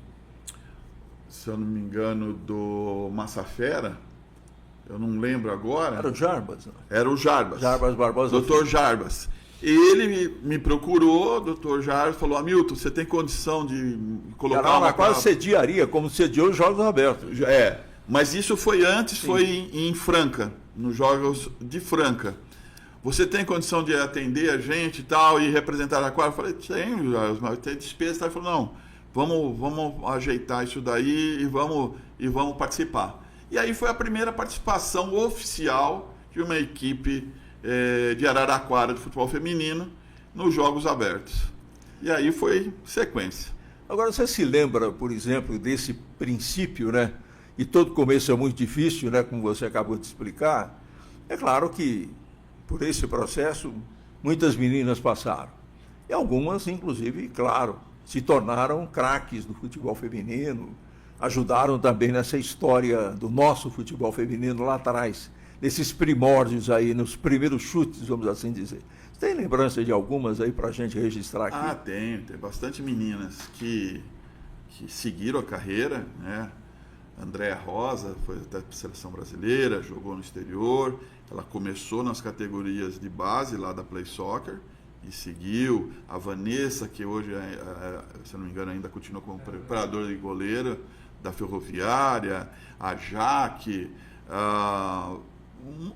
se eu não me engano, do Massafera, eu não lembro agora. Era o Jarbas? Era o Jarbas. Jarbas Barbosa. Doutor Jarbas. Ele me procurou, doutor Jarbas, falou: Hamilton, você tem condição de colocar uma... quase sediaria, como sediou os Jogos Abertos. Mas isso foi antes, sim. Foi em Franca, nos Jogos de Franca. Você tem condição de atender a gente e tal, e representar a quadra? Eu falei: tem despesa. Ele falou: não, vamos ajeitar isso daí e vamos participar. E aí foi a primeira participação oficial de uma equipe de Araraquara de futebol feminino nos Jogos Abertos. E aí foi sequência. Agora, você se lembra, por exemplo, desse princípio, né? E todo começo é muito difícil, né? Como você acabou de explicar. É claro que por esse processo muitas meninas passaram. E algumas, inclusive, claro, se tornaram craques do futebol feminino, ajudaram também nessa história do nosso futebol feminino lá atrás, nesses primórdios aí, nos primeiros chutes, vamos assim dizer. Você tem lembrança de algumas aí para a gente registrar aqui? Tem bastante meninas que seguiram a carreira, né? Andréa Rosa foi até para a seleção brasileira, jogou no exterior. Ela começou nas categorias de base lá da Play Soccer e seguiu. A Vanessa, que hoje, se eu não me engano, ainda continua como preparadora de goleira da Ferroviária. A Jaque,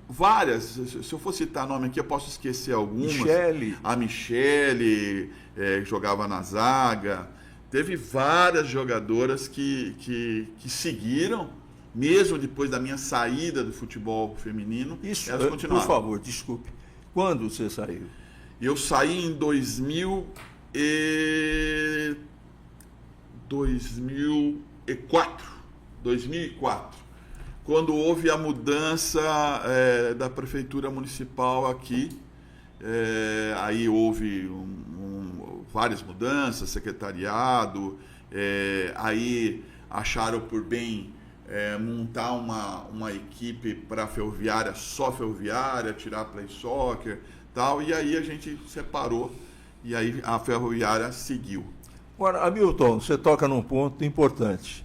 várias. Se eu for citar nome aqui, eu posso esquecer algumas. A Michele, jogava na zaga. Teve várias jogadoras que seguiram, mesmo depois da minha saída do futebol feminino. Isso, elas continuaram. Por favor, desculpe. Quando você saiu? Eu saí em 2004, quando houve a mudança da prefeitura municipal aqui. Aí houve várias mudanças, secretariado, aí acharam por bem montar uma equipe para Ferroviária, só Ferroviária, tirar Play Soccer, tal, e aí a gente separou, e aí a Ferroviária seguiu. Agora, Hamilton, você toca num ponto importante.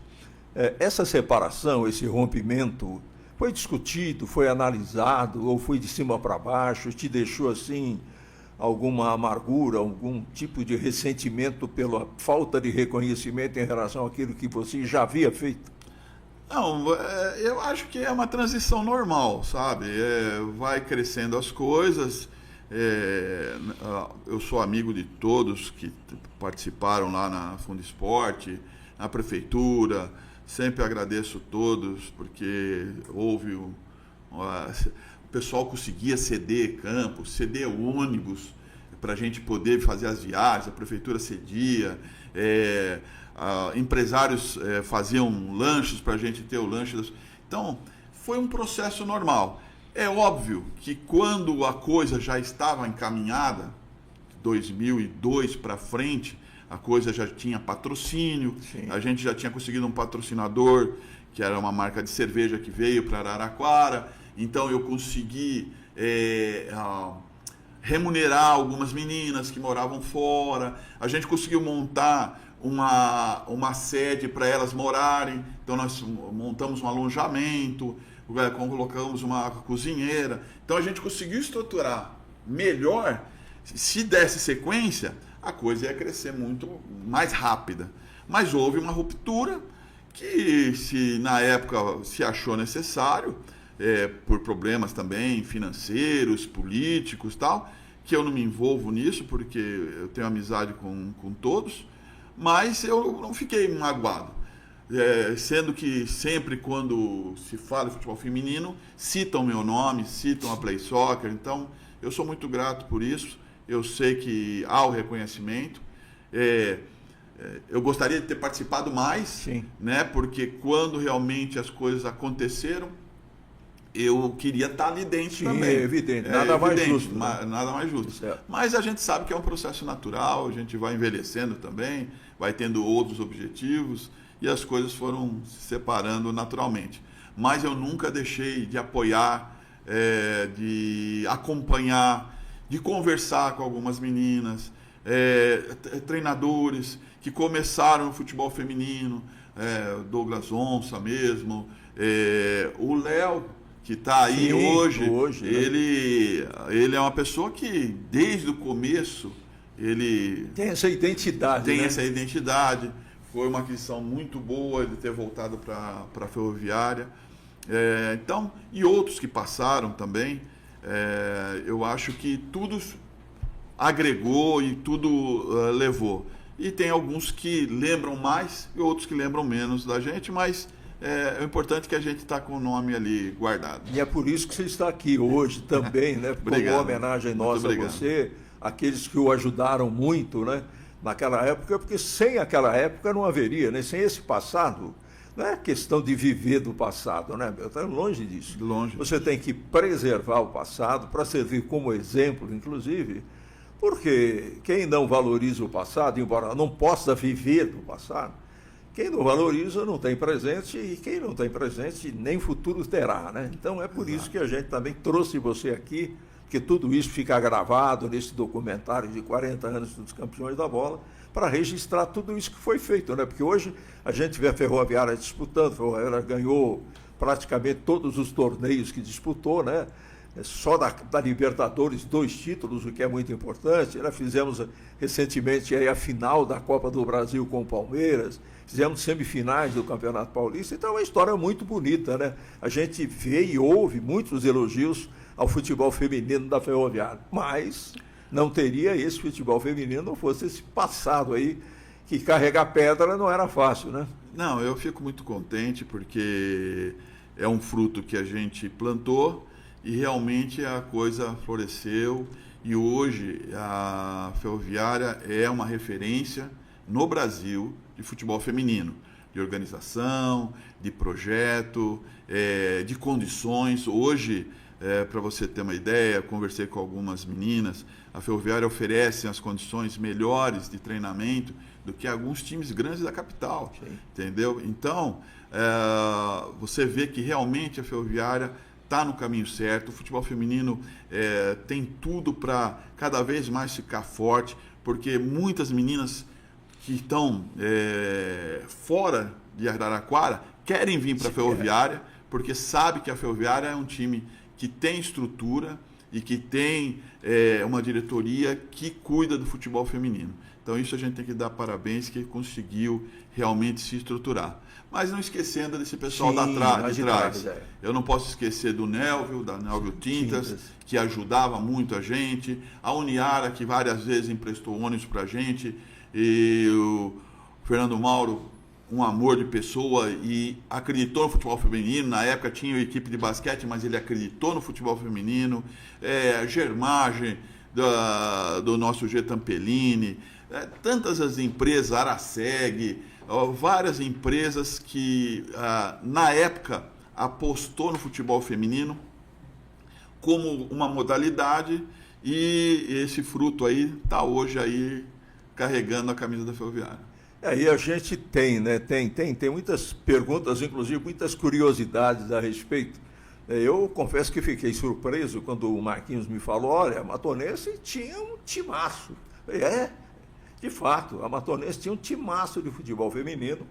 Essa separação, esse rompimento, foi discutido, foi analisado, ou foi de cima para baixo, te deixou assim alguma amargura, algum tipo de ressentimento pela falta de reconhecimento em relação àquilo que você já havia feito? Não, eu acho que é uma transição normal, sabe? Vai crescendo as coisas. Eu sou amigo de todos que participaram lá na Fundesporte, na prefeitura. Sempre agradeço todos, porque houve o pessoal conseguia ceder campo, ceder ônibus para a gente poder fazer as viagens, a prefeitura cedia, empresários faziam lanches para a gente ter o lanche. Então, foi um processo normal. É óbvio que quando a coisa já estava encaminhada, 2002 para frente, a coisa já tinha patrocínio. Sim. A gente já tinha conseguido um patrocinador, que era uma marca de cerveja que veio para Araraquara. Então eu consegui remunerar algumas meninas que moravam fora. A gente conseguiu montar uma sede para elas morarem. Então nós montamos um alojamento, colocamos uma cozinheira. Então a gente conseguiu estruturar melhor. Se desse sequência, a coisa ia crescer muito mais rápida. Mas houve uma ruptura que, se na época se achou necessário, por problemas também financeiros, políticos e tal, que eu não me envolvo nisso, porque eu tenho amizade com todos, mas eu não fiquei magoado. Sendo que sempre quando se fala de futebol feminino, citam meu nome, citam a Play Soccer, então eu sou muito grato por isso. Eu sei que há o reconhecimento. Eu gostaria de ter participado mais, né? Porque quando realmente as coisas aconteceram, eu queria estar ali dentro também. É evidente, nada mais justo. Né? Nada mais justo. Certo. Mas a gente sabe que é um processo natural, a gente vai envelhecendo também, vai tendo outros objetivos e as coisas foram se separando naturalmente. Mas eu nunca deixei de apoiar, de acompanhar, de conversar com algumas meninas, treinadores que começaram no futebol feminino, Douglas Onça mesmo, o Léo, que está aí. Sim, hoje né? ele é uma pessoa que desde o começo ele tem essa identidade. Tem, né? essa identidade. Foi uma aquisição muito boa ele ter voltado para a Ferroviária. Então, e outros que passaram também. Eu acho que tudo agregou e tudo levou. E tem alguns que lembram mais e outros que lembram menos da gente, mas é importante que a gente está com o nome ali guardado. E é por isso que você está aqui hoje também, né? Como uma homenagem nossa a você, aqueles que o ajudaram muito, né? Naquela época, porque sem aquela época não haveria, né? Sem esse passado, não é questão de viver do passado, né? Eu estou longe disso. Longe. Você tem que preservar o passado para servir como exemplo, inclusive, porque quem não valoriza o passado, embora não possa viver do passado, quem não valoriza não tem presente, e quem não tem presente nem futuro terá, né? Então é por isso que a gente também trouxe você aqui, porque tudo isso fica gravado nesse documentário de 40 anos dos Campeões da Bola, para registrar tudo isso que foi feito, né? Porque hoje a gente vê a Ferroviária disputando, a Ferroviária ganhou praticamente todos os torneios que disputou, né? Só da Libertadores 2 títulos, o que é muito importante. Nós fizemos recentemente aí a final da Copa do Brasil com o Palmeiras, fizemos semifinais do Campeonato Paulista, então é uma história muito bonita, né? A gente vê e ouve muitos elogios ao futebol feminino da Ferroviária, mas não teria esse futebol feminino não fosse esse passado aí, que carregar pedra não era fácil, né? Não, eu fico muito contente porque é um fruto que a gente plantou e realmente a coisa floresceu e hoje a Ferroviária é uma referência no Brasil de futebol feminino, de organização, de projeto, de condições. Hoje, para você ter uma ideia, conversei com algumas meninas, a Ferroviária oferece as condições melhores de treinamento do que alguns times grandes da capital, sim, entendeu? Então, você vê que realmente a Ferroviária está no caminho certo, o futebol feminino tem tudo para cada vez mais ficar forte, porque muitas meninas que estão fora de Araraquara querem vir para a Ferroviária, porque sabe que a Ferroviária é um time que tem estrutura e que tem uma diretoria que cuida do futebol feminino. Então isso a gente tem que dar parabéns, que conseguiu realmente se estruturar. Mas não esquecendo desse pessoal de trás. Eu não posso esquecer do Nelvio, da Nelvio Tintas, que ajudava muito a gente, a Uniara, que várias vezes emprestou ônibus para a gente, e o Fernando Mauro, um amor de pessoa e acreditou no futebol feminino. Na época tinha a equipe de basquete, mas ele acreditou no futebol feminino. A Germagem, do nosso G. Tampellini, tantas as empresas, Araceg, várias empresas que na época apostou no futebol feminino como uma modalidade, e esse fruto aí está hoje aí carregando a camisa da Ferroviária. E a gente tem, né? Tem muitas perguntas, inclusive muitas curiosidades a respeito. Eu confesso que fiquei surpreso quando o Marquinhos me falou, olha, a Matonense tinha um timaço. De fato, a Matonense tinha um timaço de futebol feminino,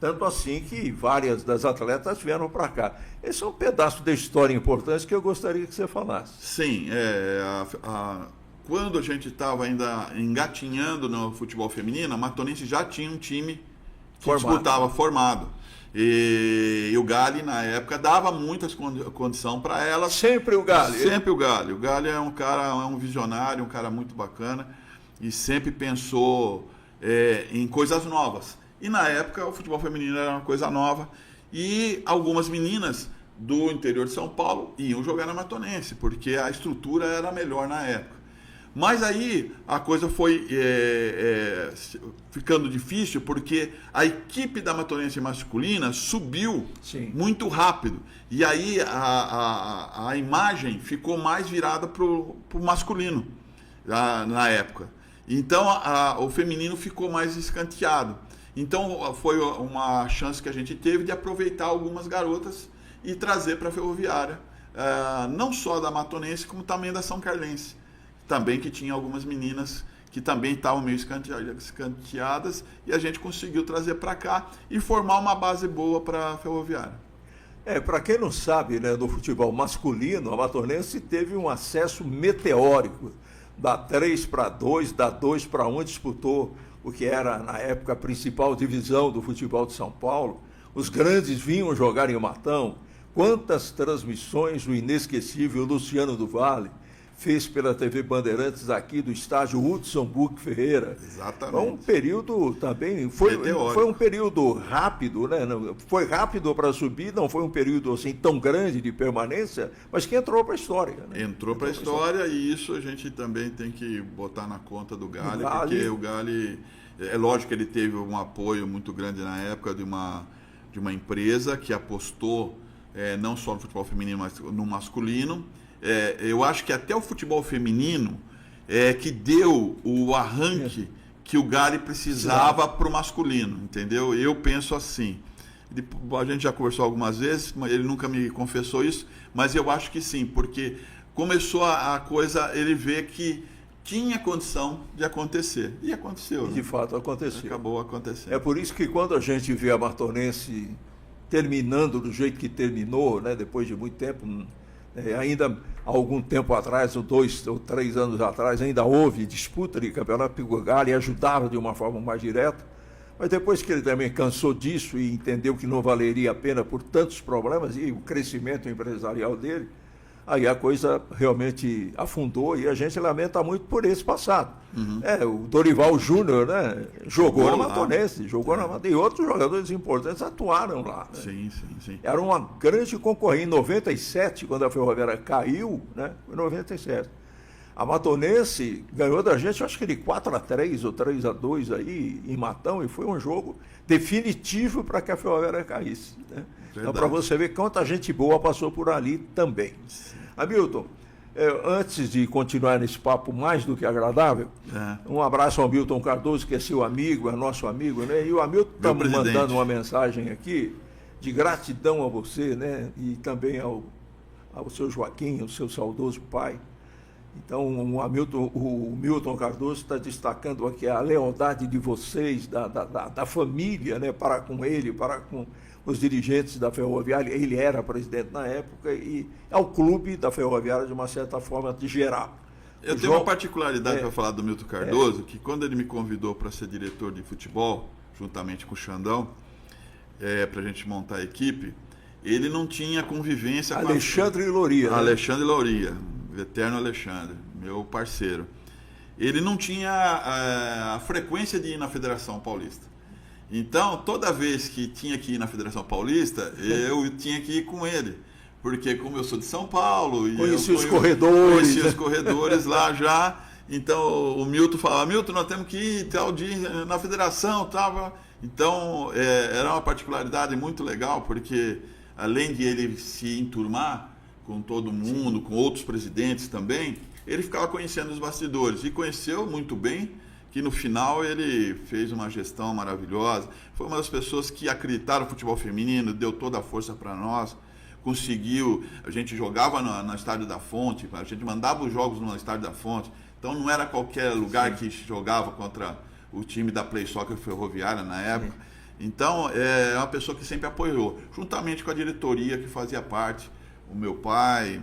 tanto assim que várias das atletas vieram para cá. Esse é um pedaço da história importante que eu gostaria que você falasse. Sim, quando a gente estava ainda engatinhando no futebol feminino, a Matonense já tinha um time que disputava formado. E o Gali, na época, dava muitas condições para elas. Sempre o Gali. Sempre o Gali. O Gali é um cara, é um visionário, um cara muito bacana e sempre pensou em coisas novas. E na época o futebol feminino era uma coisa nova e algumas meninas do interior de São Paulo iam jogar na Matonense, porque a estrutura era melhor na época. Mas aí a coisa foi ficando difícil porque a equipe da Amatonense masculina subiu muito rápido. E aí a imagem ficou mais virada para o masculino na época. Então o feminino ficou mais escanteado. Então foi uma chance que a gente teve de aproveitar algumas garotas e trazer para a Ferroviária, não só da Amatonense, como também da São Carlense. Também que tinha algumas meninas que também estavam meio escanteadas e a gente conseguiu trazer para cá e formar uma base boa para a Ferroviária. Para quem não sabe, né, do futebol masculino, a Amatonense teve um acesso meteórico, da 3-2, da 2-1, disputou o que era, na época, a principal divisão do futebol de São Paulo. Os grandes vinham jogar em Matão. Quantas transmissões o inesquecível Luciano do Vale fez pela TV Bandeirantes aqui do estádio Hudson Buck Ferreira. Exatamente. Foi um período também, foi um período rápido, né? Foi rápido para subir, não foi um período assim tão grande de permanência, mas que entrou para a história. Né? Entrou para a história e isso a gente também tem que botar na conta do Galli, porque o Galli, é lógico que ele teve um apoio muito grande na época de uma empresa que apostou não só no futebol feminino, mas no masculino. Eu acho que até o futebol feminino que deu o arranque que o Galli precisava para o masculino, entendeu? Eu penso assim. A gente já conversou algumas vezes, mas ele nunca me confessou isso, mas eu acho que sim, porque começou a coisa, ele vê que tinha condição de acontecer. E aconteceu. De fato aconteceu. Acabou acontecendo. É por isso que quando a gente vê a Amatonense terminando do jeito que terminou, né, depois de muito tempo... ainda há algum tempo atrás, 2 ou 3 anos atrás, ainda houve disputa de campeonato, porque o Galli ajudava de uma forma mais direta, mas depois que ele também cansou disso e entendeu que não valeria a pena por tantos problemas e o crescimento empresarial dele, aí a coisa realmente afundou e a gente lamenta muito por esse passado. O Dorival Júnior, né, jogou na Amatonense, e outros jogadores importantes atuaram lá. Né? Sim. Era uma grande concorrente. Em 97, quando a Ferroviária caiu, né, foi em 97. A Amatonense ganhou da gente, acho que de 4-3 ou 3-2 aí, em Matão, e foi um jogo definitivo para que a Ferroviária caísse. Né? Então, para você ver quanta gente boa passou por ali também. Hamilton, antes de continuar nesse papo mais do que agradável, um abraço ao Milton Cardoso, que é seu amigo, é nosso amigo, né? E o Hamilton está me mandando uma mensagem aqui de gratidão a você, né? E também ao seu Joaquim, o seu saudoso pai. Então, o Milton Cardoso está destacando aqui a lealdade de vocês, da família, né? Para com ele, para com os dirigentes da Ferroviária. Ele era presidente na época e ao clube da Ferroviária, de uma certa forma, de geral. Eu tenho uma particularidade para falar do Milton Cardoso, que quando ele me convidou para ser diretor de futebol, juntamente com o Xandão, para a gente montar a equipe, ele não tinha convivência com Alexandre Louria. Alexandre Louria, o eterno Alexandre, meu parceiro. Ele não tinha a frequência de ir na Federação Paulista. Então, toda vez que tinha que ir na Federação Paulista, eu tinha que ir com ele. Porque como eu sou de São Paulo... Conheci os corredores lá já. Então, o Milton falava, Milton, nós temos que ir tal dia na Federação. Tava. Então, era uma particularidade muito legal, porque além de ele se enturmar com todo mundo, com outros presidentes também, ele ficava conhecendo os bastidores. E conheceu muito bem, que no final ele fez uma gestão maravilhosa, foi uma das pessoas que acreditaram no futebol feminino, deu toda a força para nós, conseguiu, a gente jogava no Estádio da Fonte, a gente mandava os jogos no Estádio da Fonte, então não era qualquer lugar que jogava contra o time da Play Soccer Ferroviária na época. Então é uma pessoa que sempre apoiou, juntamente com a diretoria que fazia parte, o meu pai,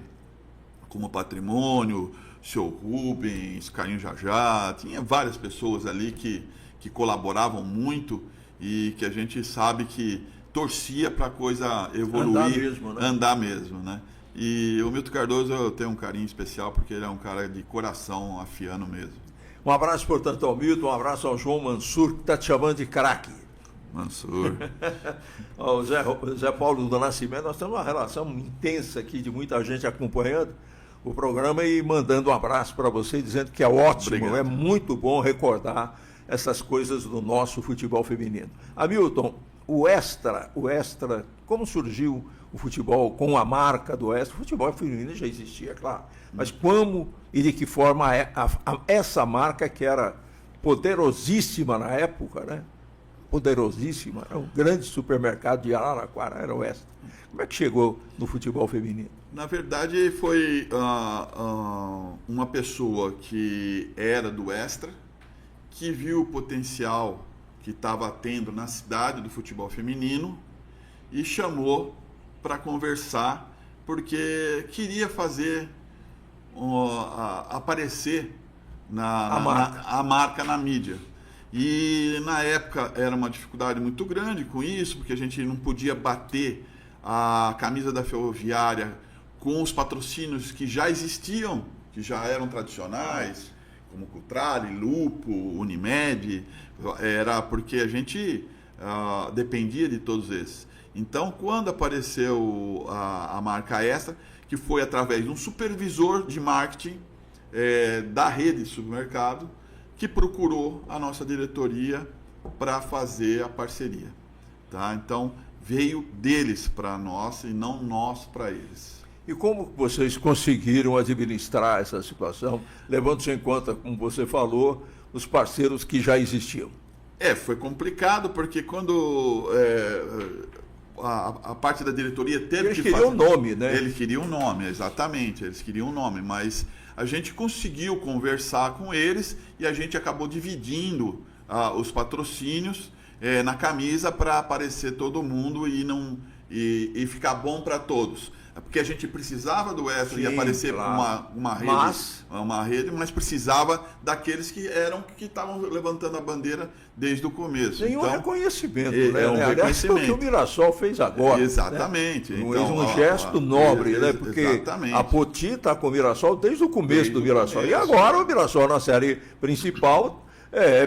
como patrimônio, o seu Rubens, Carinho Jajá, tinha várias pessoas ali que colaboravam muito e que a gente sabe que torcia para a coisa evoluir, andar mesmo, né? E o Milton Cardoso eu tenho um carinho especial porque ele é um cara de coração afiano mesmo. Um abraço, portanto, ao Milton, um abraço ao João Mansur, que está te chamando de craque. Mansur. O Zé Paulo do Nascimento, nós temos uma relação intensa aqui de muita gente acompanhando. o programa e mandando um abraço para você, dizendo que é ótimo, Obrigado. é muito bom recordar essas coisas do nosso futebol feminino. Hamilton, o Extra, como surgiu o futebol com a marca do Extra? O futebol feminino já existia, claro, mas como e de que forma essa marca, que era poderosíssima na época, né? Poderosíssima, era um grande supermercado de Araraquara, era o Extra. Como é que chegou no futebol feminino? Na verdade, foi uma pessoa que era do Extra, que viu o potencial que estava tendo na cidade do futebol feminino e chamou para conversar, porque queria fazer aparecer a marca na mídia. E na época era uma dificuldade muito grande com isso, porque a gente não podia bater a camisa da Ferroviária com os patrocínios que já existiam, que já eram tradicionais, como Cutrale, Lupo, Unimed, era porque a gente dependia de todos esses. Então, quando apareceu a marca Extra, que foi através de um supervisor de marketing da rede de supermercado, que procurou a nossa diretoria para fazer a parceria. Tá? Então, veio deles para nós e não nós para eles. E como vocês conseguiram administrar essa situação, levando-se em conta, como você falou, os parceiros que já existiam? Foi complicado, porque quando a parte da diretoria teve eles que queriam fazer... um nome, né? Eles queriam um nome, exatamente, eles queriam um nome, mas a gente conseguiu conversar com eles e a gente acabou dividindo os patrocínios na camisa para aparecer todo mundo e ficar bom para todos. Porque a gente precisava do Extra e aparecer claro. uma rede, mas precisava daqueles que estavam levantando a bandeira desde o começo. Tem então, um reconhecimento, né? Aliás, foi o que o Mirassol fez agora. Exatamente. Né? Então, Um gesto nobre, né? Porque exatamente. a Poti está com o Mirassol desde o começo do Mirassol. Começo. E agora o Mirassol na série principal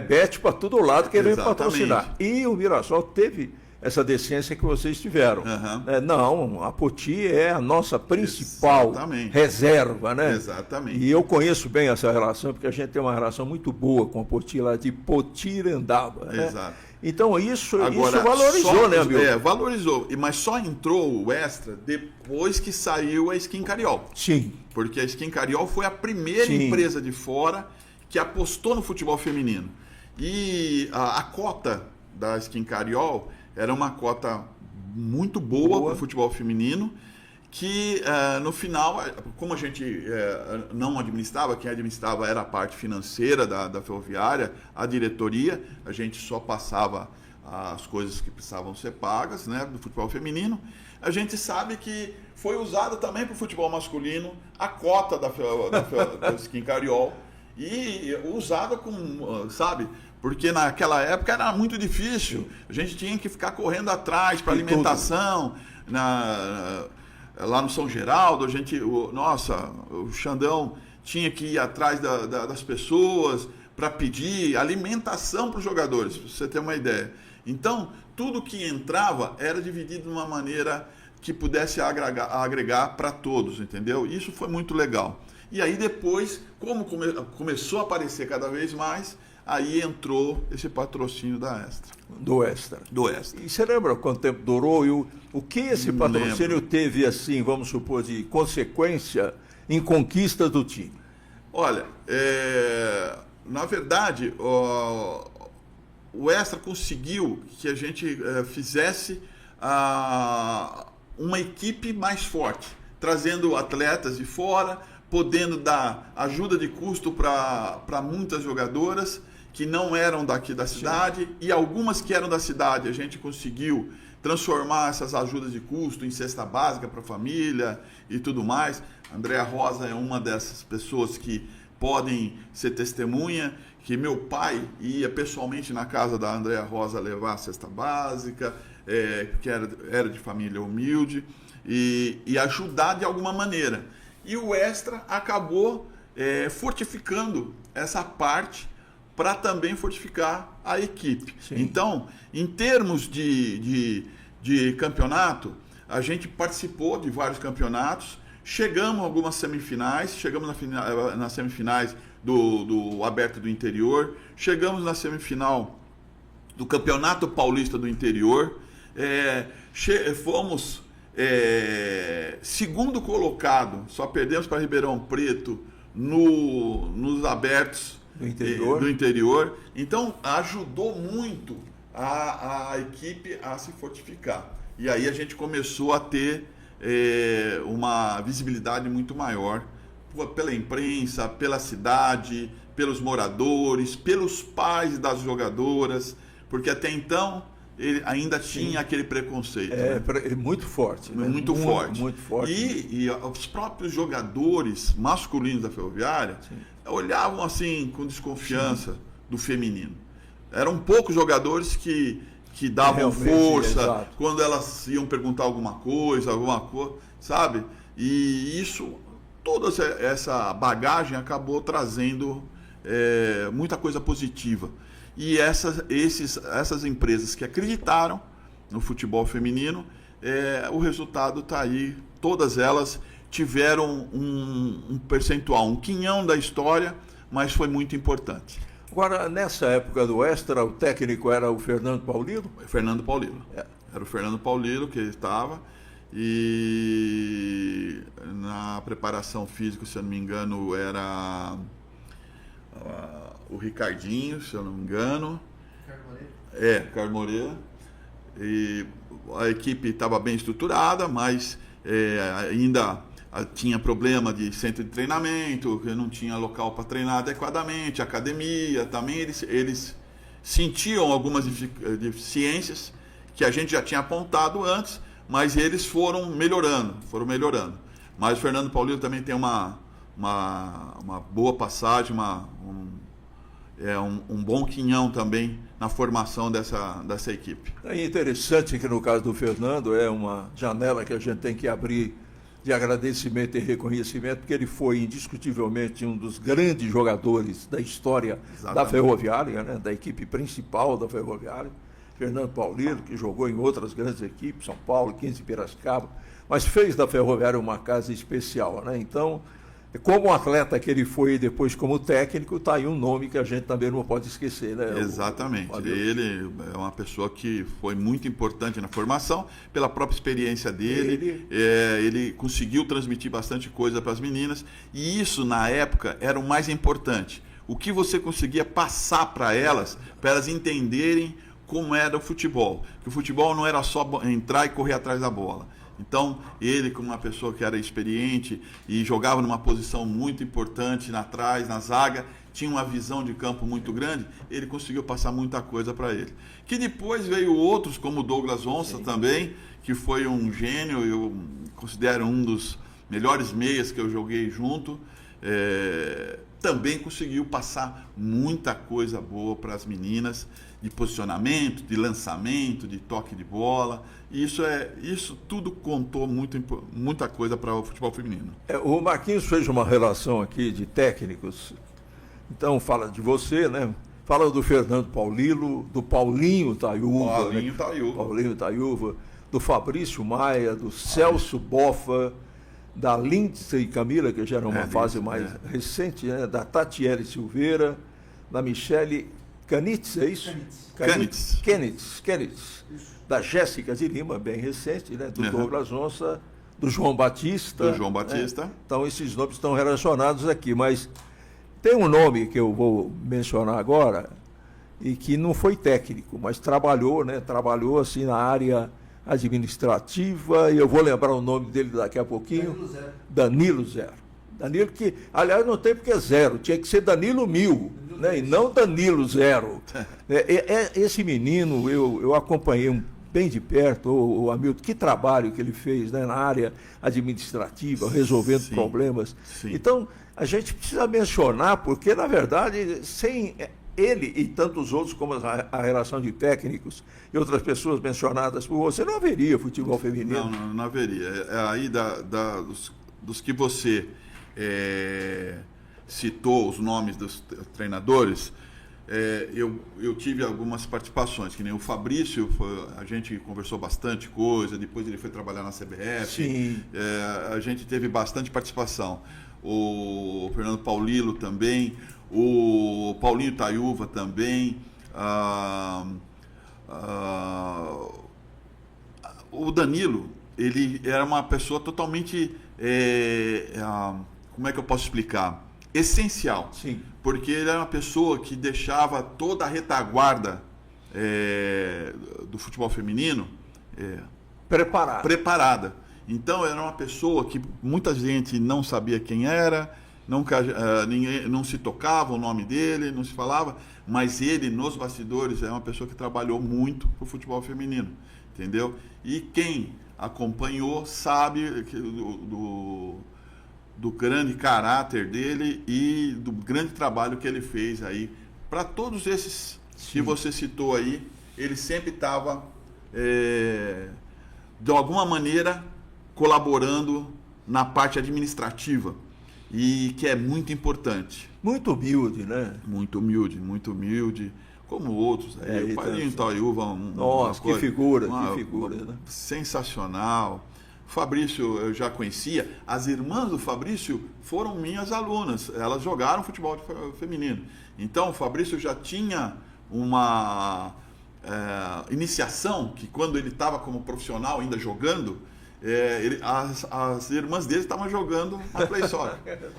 bete para todo lado querendo patrocinar. E o Mirassol teve essa decência que vocês tiveram. Uhum. Não, a Poti é a nossa principal reserva, né? Exatamente. E eu conheço bem essa relação, porque a gente tem uma relação muito boa com a Poti lá de Potirandaba. Né? Exato. Então isso valorizou, né, amigo? Valorizou, mas só entrou o Extra depois que saiu a Skin Cariol. Sim. Porque a Skin Cariol foi a primeira empresa de fora que apostou no futebol feminino. E a cota da Skin Cariol era uma cota muito boa para o futebol feminino, que no final, como a gente não administrava, quem administrava era a parte financeira da Ferroviária, a diretoria, a gente só passava as coisas que precisavam ser pagas, né, do futebol feminino. A gente sabe que foi usada também para o futebol masculino a cota da Skin Cariol, e usada com, sabe... Porque naquela época era muito difícil. A gente tinha que ficar correndo atrás para alimentação. Lá no São Geraldo, o Xandão tinha que ir atrás das pessoas para pedir alimentação para os jogadores, para você ter uma ideia. Então, tudo que entrava era dividido de uma maneira que pudesse agregar para todos, entendeu? Isso foi muito legal. E aí depois, como começou a aparecer cada vez mais, aí entrou esse patrocínio da Extra. Do Extra. E você lembra quanto tempo durou e o que esse patrocínio teve, assim, vamos supor, de consequência em conquista do time? Olha, na verdade, o Extra conseguiu que a gente fizesse uma equipe mais forte, trazendo atletas de fora, podendo dar ajuda de custo para muitas jogadoras que não eram daqui da cidade. Sim. E algumas que eram da cidade, a gente conseguiu transformar essas ajudas de custo em cesta básica para a família e tudo mais. A Andréa Rosa é uma dessas pessoas que podem ser testemunha, que meu pai ia pessoalmente na casa da Andréa Rosa levar a cesta básica, que era de família humilde, e ajudar de alguma maneira. E o Extra acabou fortificando essa parte para também fortificar a equipe. Sim. Então, em termos de campeonato, a gente participou de vários campeonatos, Chegamos a algumas semifinais, chegamos nas semifinais do Aberto do Interior, chegamos na semifinal do Campeonato Paulista do Interior, fomos segundo colocado, só perdemos para Ribeirão Preto nos abertos do interior. Então ajudou muito a equipe a se fortificar. E aí a gente começou a ter uma visibilidade muito maior pela imprensa, pela cidade, pelos moradores, pelos pais das jogadoras, porque até então ele ainda tinha aquele preconceito. Muito forte. Né? Muito forte. Muito forte. E os próprios jogadores masculinos da Ferroviária olhavam assim com desconfiança do feminino. Eram poucos jogadores que davam força quando elas iam perguntar alguma coisa, sabe? E isso, toda essa bagagem acabou trazendo muita coisa positiva. E essas empresas que acreditaram no futebol feminino, o resultado está aí. Todas elas tiveram um percentual, um quinhão da história, mas foi muito importante. Agora, nessa época do Extra, o técnico era o Fernando Paulilo? Fernando Paulilo. Era o Fernando Paulilo que estava. E na preparação física, se eu não me engano, era o Ricardinho, se eu não me engano. Ricardo Moreira. E a equipe estava bem estruturada, mas ainda tinha problema de centro de treinamento, que não tinha local para treinar adequadamente, academia, também eles sentiam algumas deficiências que a gente já tinha apontado antes, mas eles foram melhorando. Mas o Fernando Paulino também tem uma boa passagem, um bom quinhão também na formação dessa equipe. É interessante que no caso do Fernando é uma janela que a gente tem que abrir de agradecimento e reconhecimento, porque ele foi indiscutivelmente um dos grandes jogadores da história da Ferroviária, né, da equipe principal da Ferroviária. Fernando Paulino, que jogou em outras grandes equipes, São Paulo, 15 Piracicaba, mas fez da Ferroviária uma casa especial, né? Então, como atleta que ele foi e depois como técnico, está aí um nome que a gente também não pode esquecer, né? Exatamente. Ele é uma pessoa que foi muito importante na formação, pela própria experiência dele. Ele conseguiu transmitir bastante coisa para as meninas, e isso, na época, era o mais importante. O que você conseguia passar para elas entenderem como era o futebol. Que o futebol não era só entrar e correr atrás da bola. Então, ele, como uma pessoa que era experiente e jogava numa posição muito importante atrás, na zaga, tinha uma visão de campo muito grande, ele conseguiu passar muita coisa para ele. Que depois veio outros, como o Douglas Onça também, que foi um gênio, eu considero um dos melhores meias que eu joguei junto. Também conseguiu passar muita coisa boa para as meninas, de posicionamento, de lançamento, de toque de bola. E isso tudo contou muita coisa para o futebol feminino. O Marquinhos fez uma relação aqui de técnicos. Então fala de você, né? Fala do Fernando Paulilo, do Paulinho Taiúva. Paulinho Taiúva, do Fabrício Maia, do Celso Boffa, da Lindsay Camila, que já era uma fase mais recente, né? Da Tatiele Silveira, da Michele Canitz, é isso? Canitz. Da Jéssica de Lima, bem recente, né? Do Douglas Onça, do João Batista. Né? Então, esses nomes estão relacionados aqui, mas tem um nome que eu vou mencionar agora, e que não foi técnico, mas trabalhou, né? Trabalhou assim na área administrativa, e eu vou lembrar o nome dele daqui a pouquinho. Danilo Zero. Danilo que, aliás, não tem porque é zero, tinha que ser Danilo 1000, né? E não Danilo Zero. Esse menino, eu acompanhei bem de perto, o Hamilton, que trabalho que ele fez, né, na área administrativa, resolvendo problemas. Sim. Então, a gente precisa mencionar, porque, na verdade, sem ele e tantos outros, como a relação de técnicos e outras pessoas mencionadas por você, não haveria futebol feminino. Não haveria. Aí, dos que você citou, os nomes dos treinadores, eu tive algumas participações, que nem o Fabrício, a gente conversou bastante coisa, depois ele foi trabalhar na CBF. Sim. A gente teve bastante participação. O Fernando Paulilo também, o Paulinho Taiuva também, o Danilo, ele era uma pessoa totalmente, como é que eu posso explicar? Essencial. Sim. Porque ele era uma pessoa que deixava toda a retaguarda do futebol feminino preparada. Então era uma pessoa que muita gente não sabia quem era, ninguém não se tocava o nome dele, não se falava, mas ele nos bastidores é uma pessoa que trabalhou muito para o futebol feminino, entendeu? E quem acompanhou sabe do grande caráter dele e do grande trabalho que ele fez aí. Para todos esses que você citou aí, ele sempre estava, de alguma maneira, colaborando na parte administrativa, e que é muito importante. Muito humilde, né? Muito humilde, como outros. O Paulinho Taiuva, nossa, que figura, né? Sensacional. O Fabrício eu já conhecia. As irmãs do Fabrício foram minhas alunas. Elas jogaram futebol feminino. Então o Fabrício já tinha uma iniciação que quando ele estava como profissional ainda jogando, as irmãs dele estavam jogando na Play Soccer.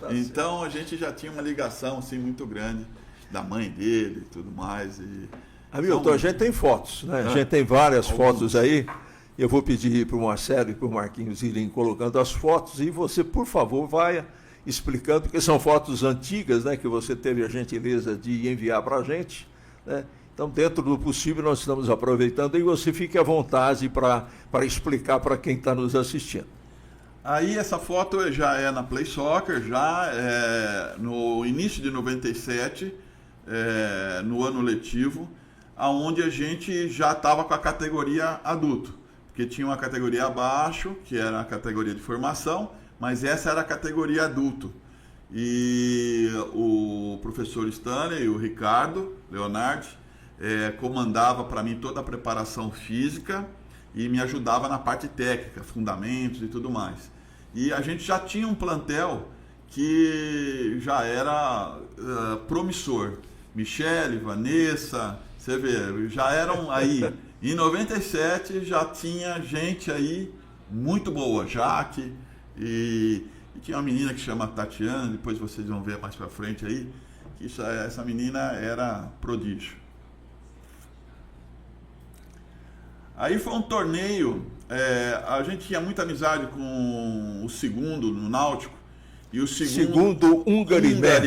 Então a gente já tinha uma ligação assim, muito grande da mãe dele e tudo mais. Hamilton, a gente tem fotos, né? A gente tem várias fotos aí. Eu vou pedir para o Marcelo e para o Marquinhos irem colocando as fotos e você, por favor, vai explicando, porque são fotos antigas, né, que você teve a gentileza de enviar para a gente, né? Então, dentro do possível, nós estamos aproveitando e você fique à vontade para explicar para quem está nos assistindo. Aí essa foto já é na Play Soccer, já no início de 97, no ano letivo, onde a gente já estava com a categoria adulto, porque tinha uma categoria abaixo, que era a categoria de formação, mas essa era a categoria adulto. E o professor Stanley e o Ricardo Leonardi comandava para mim toda a preparação física e me ajudava na parte técnica, fundamentos e tudo mais. E a gente já tinha um plantel que já era promissor. Michele, Vanessa, você vê, já eram aí. Em 97 já tinha gente aí muito boa, Jaque, e tinha uma menina que chama Tatiana, depois vocês vão ver mais para frente aí, que essa menina era prodígio. Aí foi um torneio, a gente tinha muita amizade com o segundo no Náutico, e o segundo Ungari, né?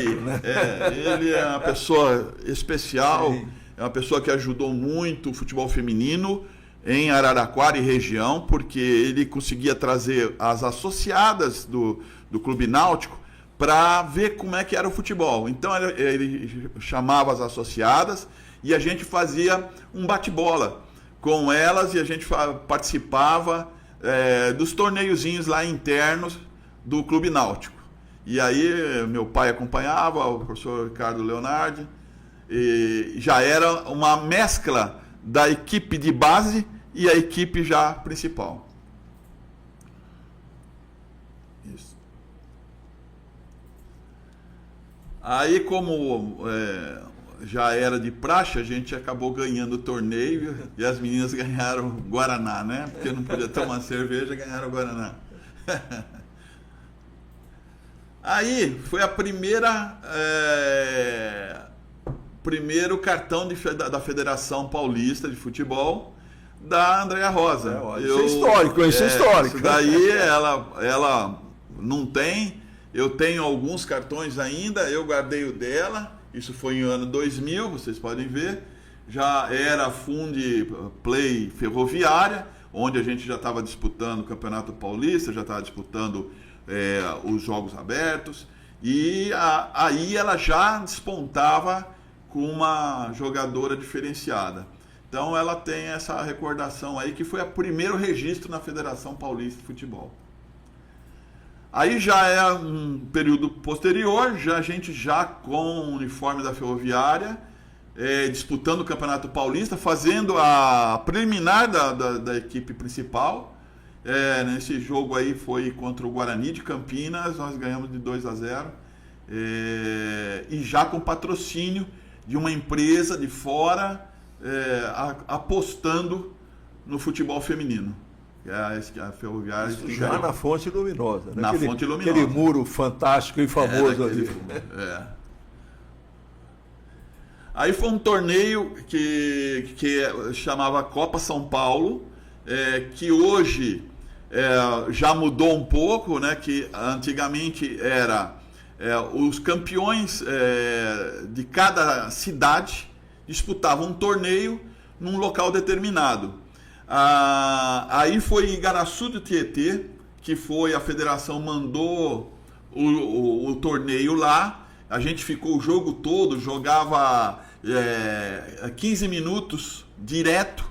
Ele é uma pessoa especial, sim. É uma pessoa que ajudou muito o futebol feminino em Araraquara e região, porque ele conseguia trazer as associadas do Clube Náutico para ver como é que era o futebol. Então ele chamava as associadas e a gente fazia um bate-bola com elas e a gente participava dos torneiozinhos lá internos do Clube Náutico. E aí meu pai acompanhava, o professor Ricardo Leonardi, e já era uma mescla da equipe de base e a equipe já principal. Isso. Aí como já era de praxe, a gente acabou ganhando o torneio e as meninas ganharam Guaraná, né? Porque não podia tomar cerveja, ganharam Guaraná. Aí foi a primeiro cartão da Federação Paulista de Futebol da Andréa Rosa. Isso é histórico, isso é histórico. Isso daí ela não tem, eu tenho alguns cartões ainda, eu guardei o dela, isso foi em ano 2000, vocês podem ver, já era Fundi Play Ferroviária, onde a gente já estava disputando o Campeonato Paulista, já estava disputando os Jogos Abertos, e aí ela já despontava com uma jogadora diferenciada. Então ela tem essa recordação aí, que foi o primeiro registro na Federação Paulista de Futebol. Aí já é um período posterior, a gente já com o uniforme da Ferroviária, disputando o Campeonato Paulista, fazendo a preliminar da equipe principal. Nesse jogo aí foi contra o Guarani de Campinas, nós ganhamos de 2-0, e já com patrocínio de uma empresa de fora, apostando no futebol feminino. A Ferroviária já na Fonte Luminosa, né? Na Fonte Luminosa. Aquele muro fantástico e famoso ali. Aí foi um torneio que chamava Copa São Paulo, que hoje já mudou um pouco, né? Que antigamente era os campeões de cada cidade disputavam um torneio num local determinado. Aí foi em Igaraçu do Tietê, que foi a federação mandou o torneio lá. A gente ficou o jogo todo, jogava 15 minutos direto,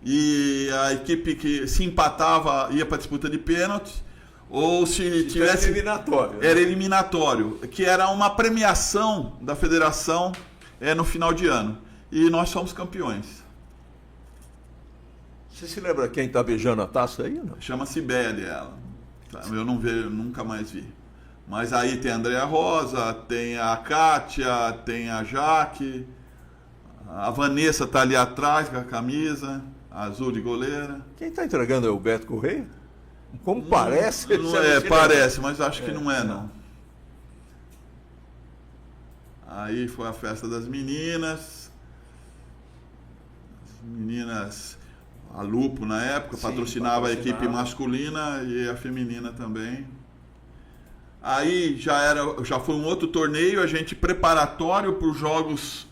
e a equipe que se empatava ia para a disputa de pênaltis, ou se tivesse... eliminatório. Era eliminatório, que era uma premiação da federação no final de ano. E nós fomos campeões. Você se lembra quem está beijando a taça aí? Não? Chama-se Belle ela. Eu não vejo, nunca mais vi. Mas aí tem a Andréa Rosa, tem a Kátia, tem a Jaque, a Vanessa está ali atrás com a camisa azul de goleira. Quem está entregando é o Beto Correia? Como parece? Parece, mas acho que não é, não. Aí foi a festa das meninas. As meninas, a Lupo na época, patrocinava a equipe masculina e a feminina também. Aí já foi um outro torneio, a gente preparatório para os Jogos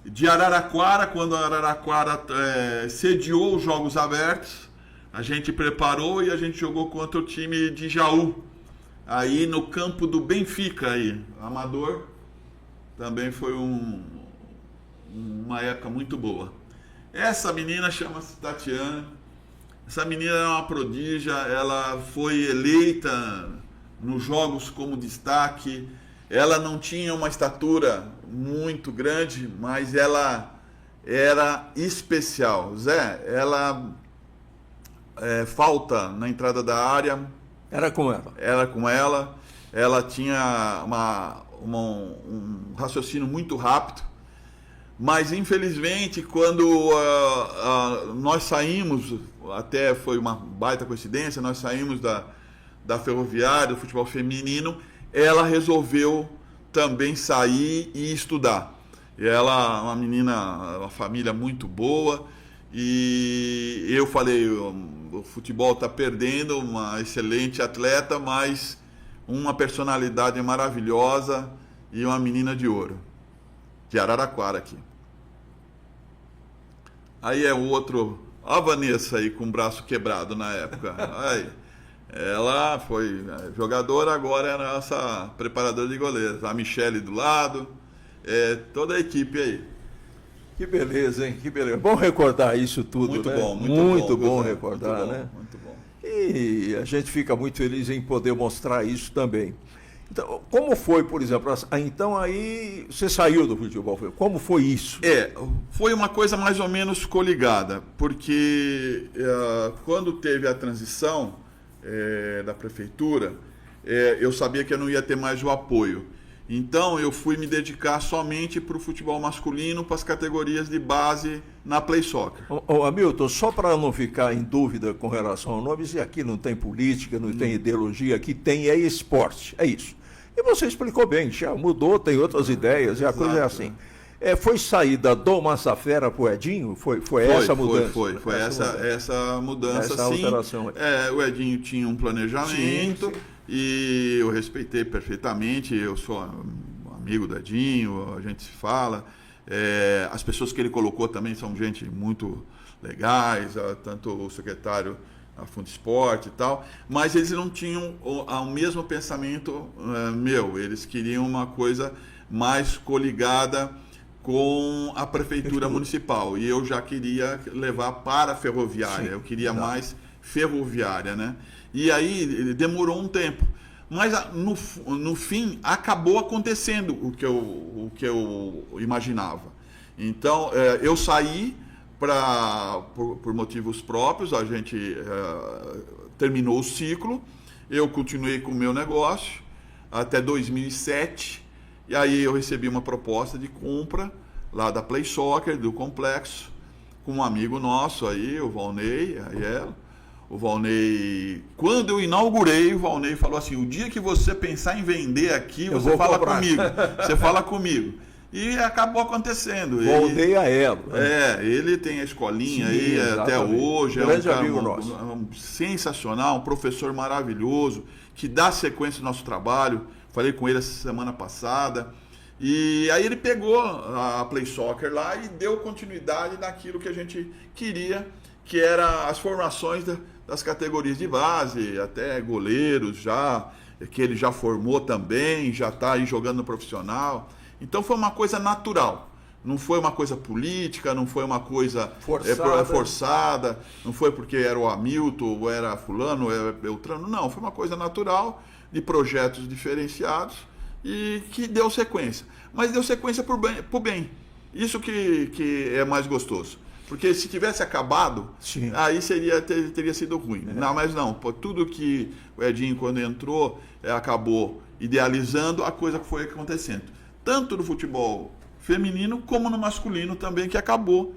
de Araraquara, quando a Araraquara sediou os Jogos Abertos. A gente preparou e a gente jogou contra o time de Jaú, aí no campo do Benfica, aí, amador. Também foi uma época muito boa. Essa menina chama-se Tatiana. Essa menina é uma prodígia, ela foi eleita nos jogos como destaque. Ela não tinha uma estatura muito grande, mas ela era especial. Zé, ela falta na entrada da área. Era com ela. Era com ela. Ela tinha um raciocínio muito rápido. Mas, infelizmente, quando nós saímos, até foi uma baita coincidência, nós saímos da Ferroviária, do futebol feminino, ela resolveu também sair e estudar. E ela, uma menina, uma família muito boa, e eu falei, o futebol está perdendo uma excelente atleta, mas uma personalidade maravilhosa e uma menina de ouro, de Araraquara aqui. Aí é o outro, a Vanessa aí com o braço quebrado na época. Aí, ela foi jogadora, agora é a nossa preparadora de goleiros. A Michele do lado, toda a equipe aí. Que beleza, hein? Que beleza. Bom recordar isso tudo, muito né? Bom, muito bom recordar, muito bom, né? Muito bom. E a gente fica muito feliz em poder mostrar isso também. Então, como foi, por exemplo, então aí você saiu do futebol, como foi isso? Foi uma coisa mais ou menos coligada, porque quando teve a transição da prefeitura, eu sabia que eu não ia ter mais o apoio. Então eu fui me dedicar somente para o futebol masculino, para as categorias de base na Play Soccer. Hamilton, só para não ficar em dúvida com relação ao nome, se aqui não tem política, não tem ideologia, aqui tem esporte, é isso. E você explicou bem, já mudou, tem outras ideias, e a coisa é assim. Foi saída do Massafera para o Edinho? Foi essa mudança? Foi essa mudança, essa sim. Alteração. O Edinho tinha um planejamento, sim. E eu respeitei perfeitamente, eu sou amigo do Edinho, a gente se fala. As pessoas que ele colocou também são gente muito legais, tanto o secretário a Fundesporte e tal, mas eles não tinham o mesmo pensamento meu, eles queriam uma coisa mais coligada com a prefeitura municipal, e eu já queria levar para a ferroviária, sim, eu queria mais ferroviária, né? E aí demorou um tempo, mas no fim acabou acontecendo o que eu imaginava. Então, eu saí por motivos próprios, a gente terminou o ciclo, eu continuei com o meu negócio até 2007, e aí eu recebi uma proposta de compra lá da Play Soccer, do complexo, com um amigo nosso aí, o Valnei, o Valnei, quando eu inaugurei, o Valnei falou assim: o dia que você pensar em vender aqui, você fala comigo. Você fala comigo. E acabou acontecendo. Valnei Aelo. Ele tem a escolinha. Sim, aí até hoje. Grande amigo nosso. Sensacional, um professor maravilhoso, que dá sequência ao nosso trabalho. Falei com ele essa semana passada. E aí ele pegou a Play Soccer lá e deu continuidade naquilo que a gente queria, que era as formações das categorias de base, até goleiros já, que ele já formou também, já está aí jogando no profissional. Então foi uma coisa natural, não foi uma coisa política, não foi uma coisa forçada, não foi porque era o Hamilton, ou era fulano, ou era Beltrano, não, foi uma coisa natural, de projetos diferenciados e que deu sequência. Mas deu sequência por bem, isso que é mais gostoso. Porque se tivesse acabado, sim, aí teria sido ruim. Não, mas não, tudo que o Edinho, quando entrou, acabou idealizando, a coisa foi acontecendo. Tanto no futebol feminino, como no masculino também, que acabou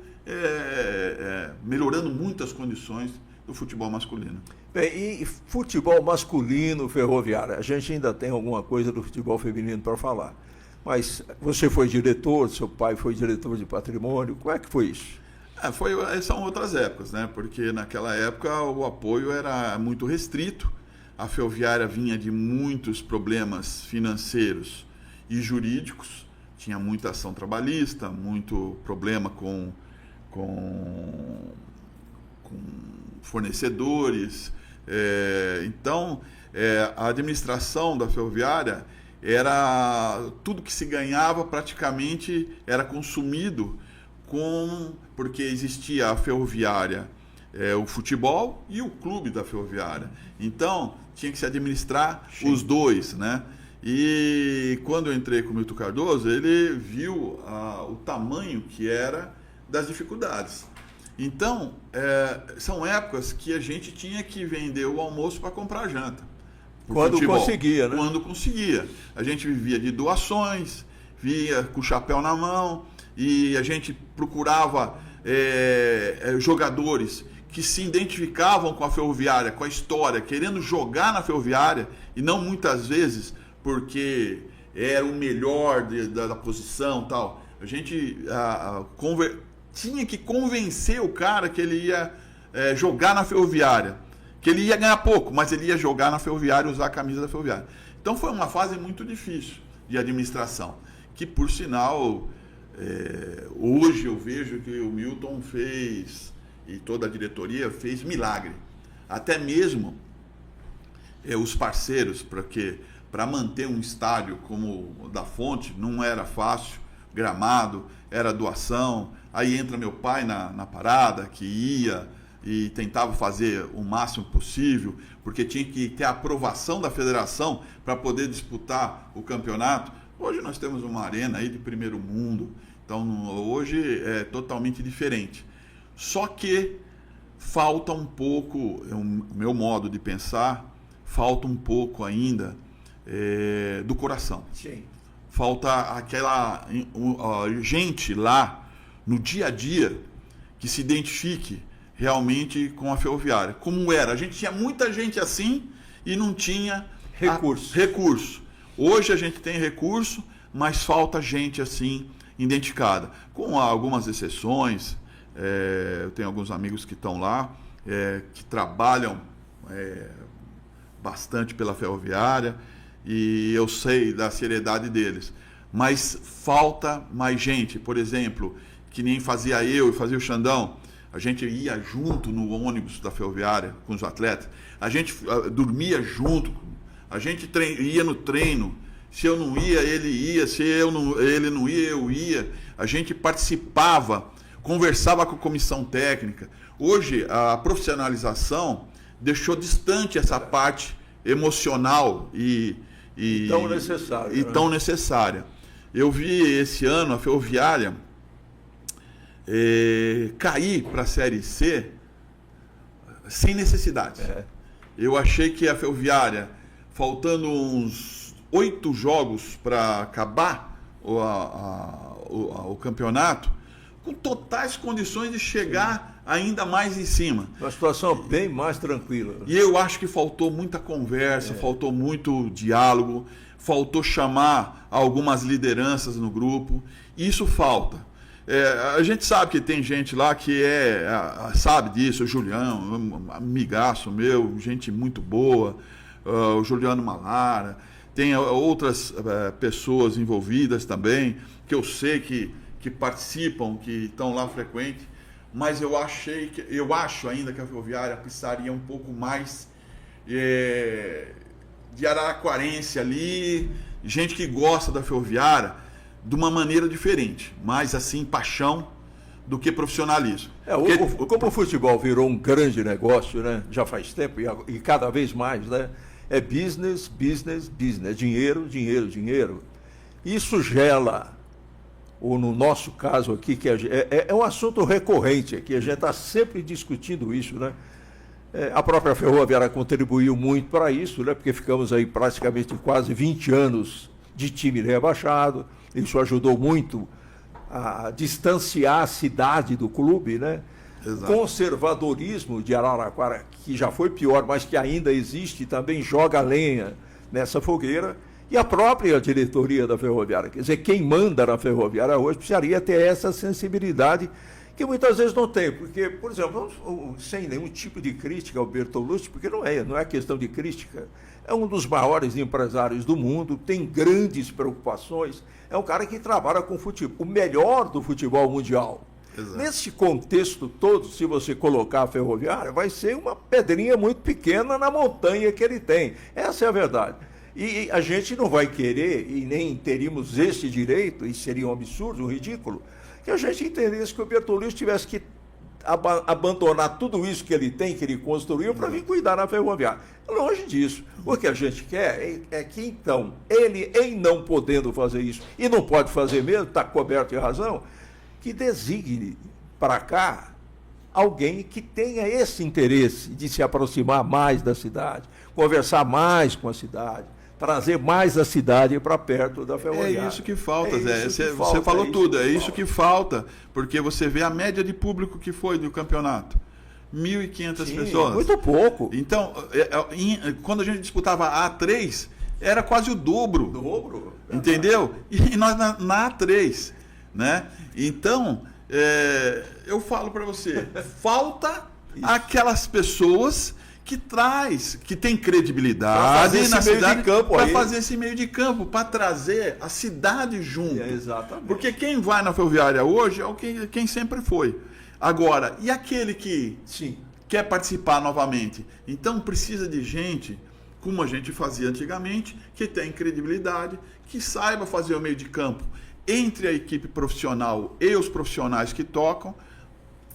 melhorando muitas condições do futebol masculino. Bem, e futebol masculino, Ferroviária? A gente ainda tem alguma coisa do futebol feminino para falar. Mas você foi diretor, seu pai foi diretor de patrimônio, como é que foi isso? São outras épocas, né? Porque naquela época o apoio era muito restrito, a Ferroviária vinha de muitos problemas financeiros e jurídicos, tinha muita ação trabalhista, muito problema com fornecedores. Então, a administração da Ferroviária tudo que se ganhava praticamente era consumido porque existia a Ferroviária, o futebol e o clube da Ferroviária. Então, tinha que se administrar os dois, né? E quando eu entrei com o Milton Cardoso, ele viu o tamanho que era das dificuldades. Então, são épocas que a gente tinha que vender o almoço para comprar a janta. Quando conseguia, né? Quando conseguia. A gente vivia de doações, via com o chapéu na mão, e a gente procurava jogadores que se identificavam com a Ferroviária, com a história, querendo jogar na Ferroviária, e não muitas vezes porque era o melhor da posição, tal. A gente tinha que convencer o cara que ele ia jogar na Ferroviária, que ele ia ganhar pouco, mas ele ia jogar na Ferroviária e usar a camisa da Ferroviária. Então foi uma fase muito difícil de administração, que por sinal hoje eu vejo que o Milton fez, e toda a diretoria fez milagre. Até mesmo os parceiros, porque para manter um estádio como o da Fonte não era fácil, gramado, era doação, aí entra meu pai na parada, que ia e tentava fazer o máximo possível, porque tinha que ter a aprovação da federação para poder disputar o campeonato. Hoje nós temos uma arena aí de primeiro mundo, então hoje é totalmente diferente. Só que falta um pouco, o meu modo de pensar, falta um pouco ainda do coração. Sim. Falta aquela gente lá no dia a dia que se identifique realmente com a Ferroviária. Como era? A gente tinha muita gente assim e não tinha recurso. Hoje a gente tem recurso, mas falta gente assim identificada. Com algumas exceções, eu tenho alguns amigos que estão lá, que trabalham bastante pela Ferroviária, e eu sei da seriedade deles, mas falta mais gente. Por exemplo, que nem fazia eu e fazia o Xandão, a gente ia junto no ônibus da Ferroviária com os atletas, a gente dormia junto, a gente ia no treino, se eu não ia, ele ia, se ele não ia, eu ia, a gente participava, conversava com a comissão técnica. Hoje a profissionalização deixou distante essa parte emocional e tão necessária. Eu vi esse ano a Ferroviária cair para a Série C sem necessidade. Eu achei que a Ferroviária, faltando uns 8 jogos para acabar o campeonato, com totais condições de chegar ainda mais em cima. Uma situação bem mais tranquila. E eu acho que faltou muita conversa, faltou muito diálogo, faltou chamar algumas lideranças no grupo. Isso falta. A gente sabe que tem gente lá que sabe disso, o Julião, amigaço meu, gente muito boa, o Juliano Malara, tem outras pessoas envolvidas também, que eu sei que participam, que estão lá frequente, mas eu acho ainda que a Ferroviária precisaria um pouco mais de araraquarense ali, gente que gosta da Ferroviária de uma maneira diferente, mais assim, paixão do que profissionalismo. Como o futebol virou um grande negócio, né? Já faz tempo e cada vez mais, né? É business, business, business, dinheiro, dinheiro, dinheiro. Isso gela, ou no nosso caso aqui, que é um assunto recorrente aqui, a gente está sempre discutindo isso, né? A própria Ferroviária contribuiu muito para isso, né? Porque ficamos aí praticamente quase 20 anos de time rebaixado. Isso ajudou muito a distanciar a cidade do clube, né? Exato. Conservadorismo de Araraquara, que já foi pior, mas que ainda existe, também joga lenha nessa fogueira. E a própria diretoria da Ferroviária, quer dizer, quem manda na Ferroviária hoje precisaria ter essa sensibilidade que muitas vezes não tem, porque, por exemplo, sem nenhum tipo de crítica ao Bertolucci, porque não é questão de crítica, é um dos maiores empresários do mundo, tem grandes preocupações, é um cara que trabalha com futebol, o melhor do futebol mundial. Exato. Nesse contexto todo, se você colocar a Ferroviária, vai ser uma pedrinha muito pequena na montanha que ele tem. Essa é a verdade. E a gente não vai querer, e nem teríamos esse direito, e seria um absurdo, um ridículo, que a gente entendesse que o Bertolucci tivesse que abandonar tudo isso que ele tem, que ele construiu, para vir cuidar da Ferroviária. Longe disso. O que a gente quer é que, então, ele, em não podendo fazer isso, e não pode fazer mesmo, está coberto de razão, que designe para cá alguém que tenha esse interesse de se aproximar mais da cidade, conversar mais com a cidade, trazer mais a cidade para perto da Ferroviária. É isso que falta, Zé. Você falou tudo, é isso que falta, porque você vê a média de público que foi no campeonato. 1.500 pessoas. Muito pouco. Então, quando a gente disputava a A3, era quase o dobro. Dobro. Entendeu? E nós na A3, né? Então, eu falo para você, falta aquelas pessoas que tem credibilidade na cidade para fazer esse meio de campo, para trazer a cidade junto. Exatamente. Porque quem vai na Ferroviária hoje é quem sempre foi. Agora, e aquele que quer participar novamente? Então precisa de gente, como a gente fazia antigamente, que tem credibilidade, que saiba fazer o meio de campo entre a equipe profissional e os profissionais que tocam,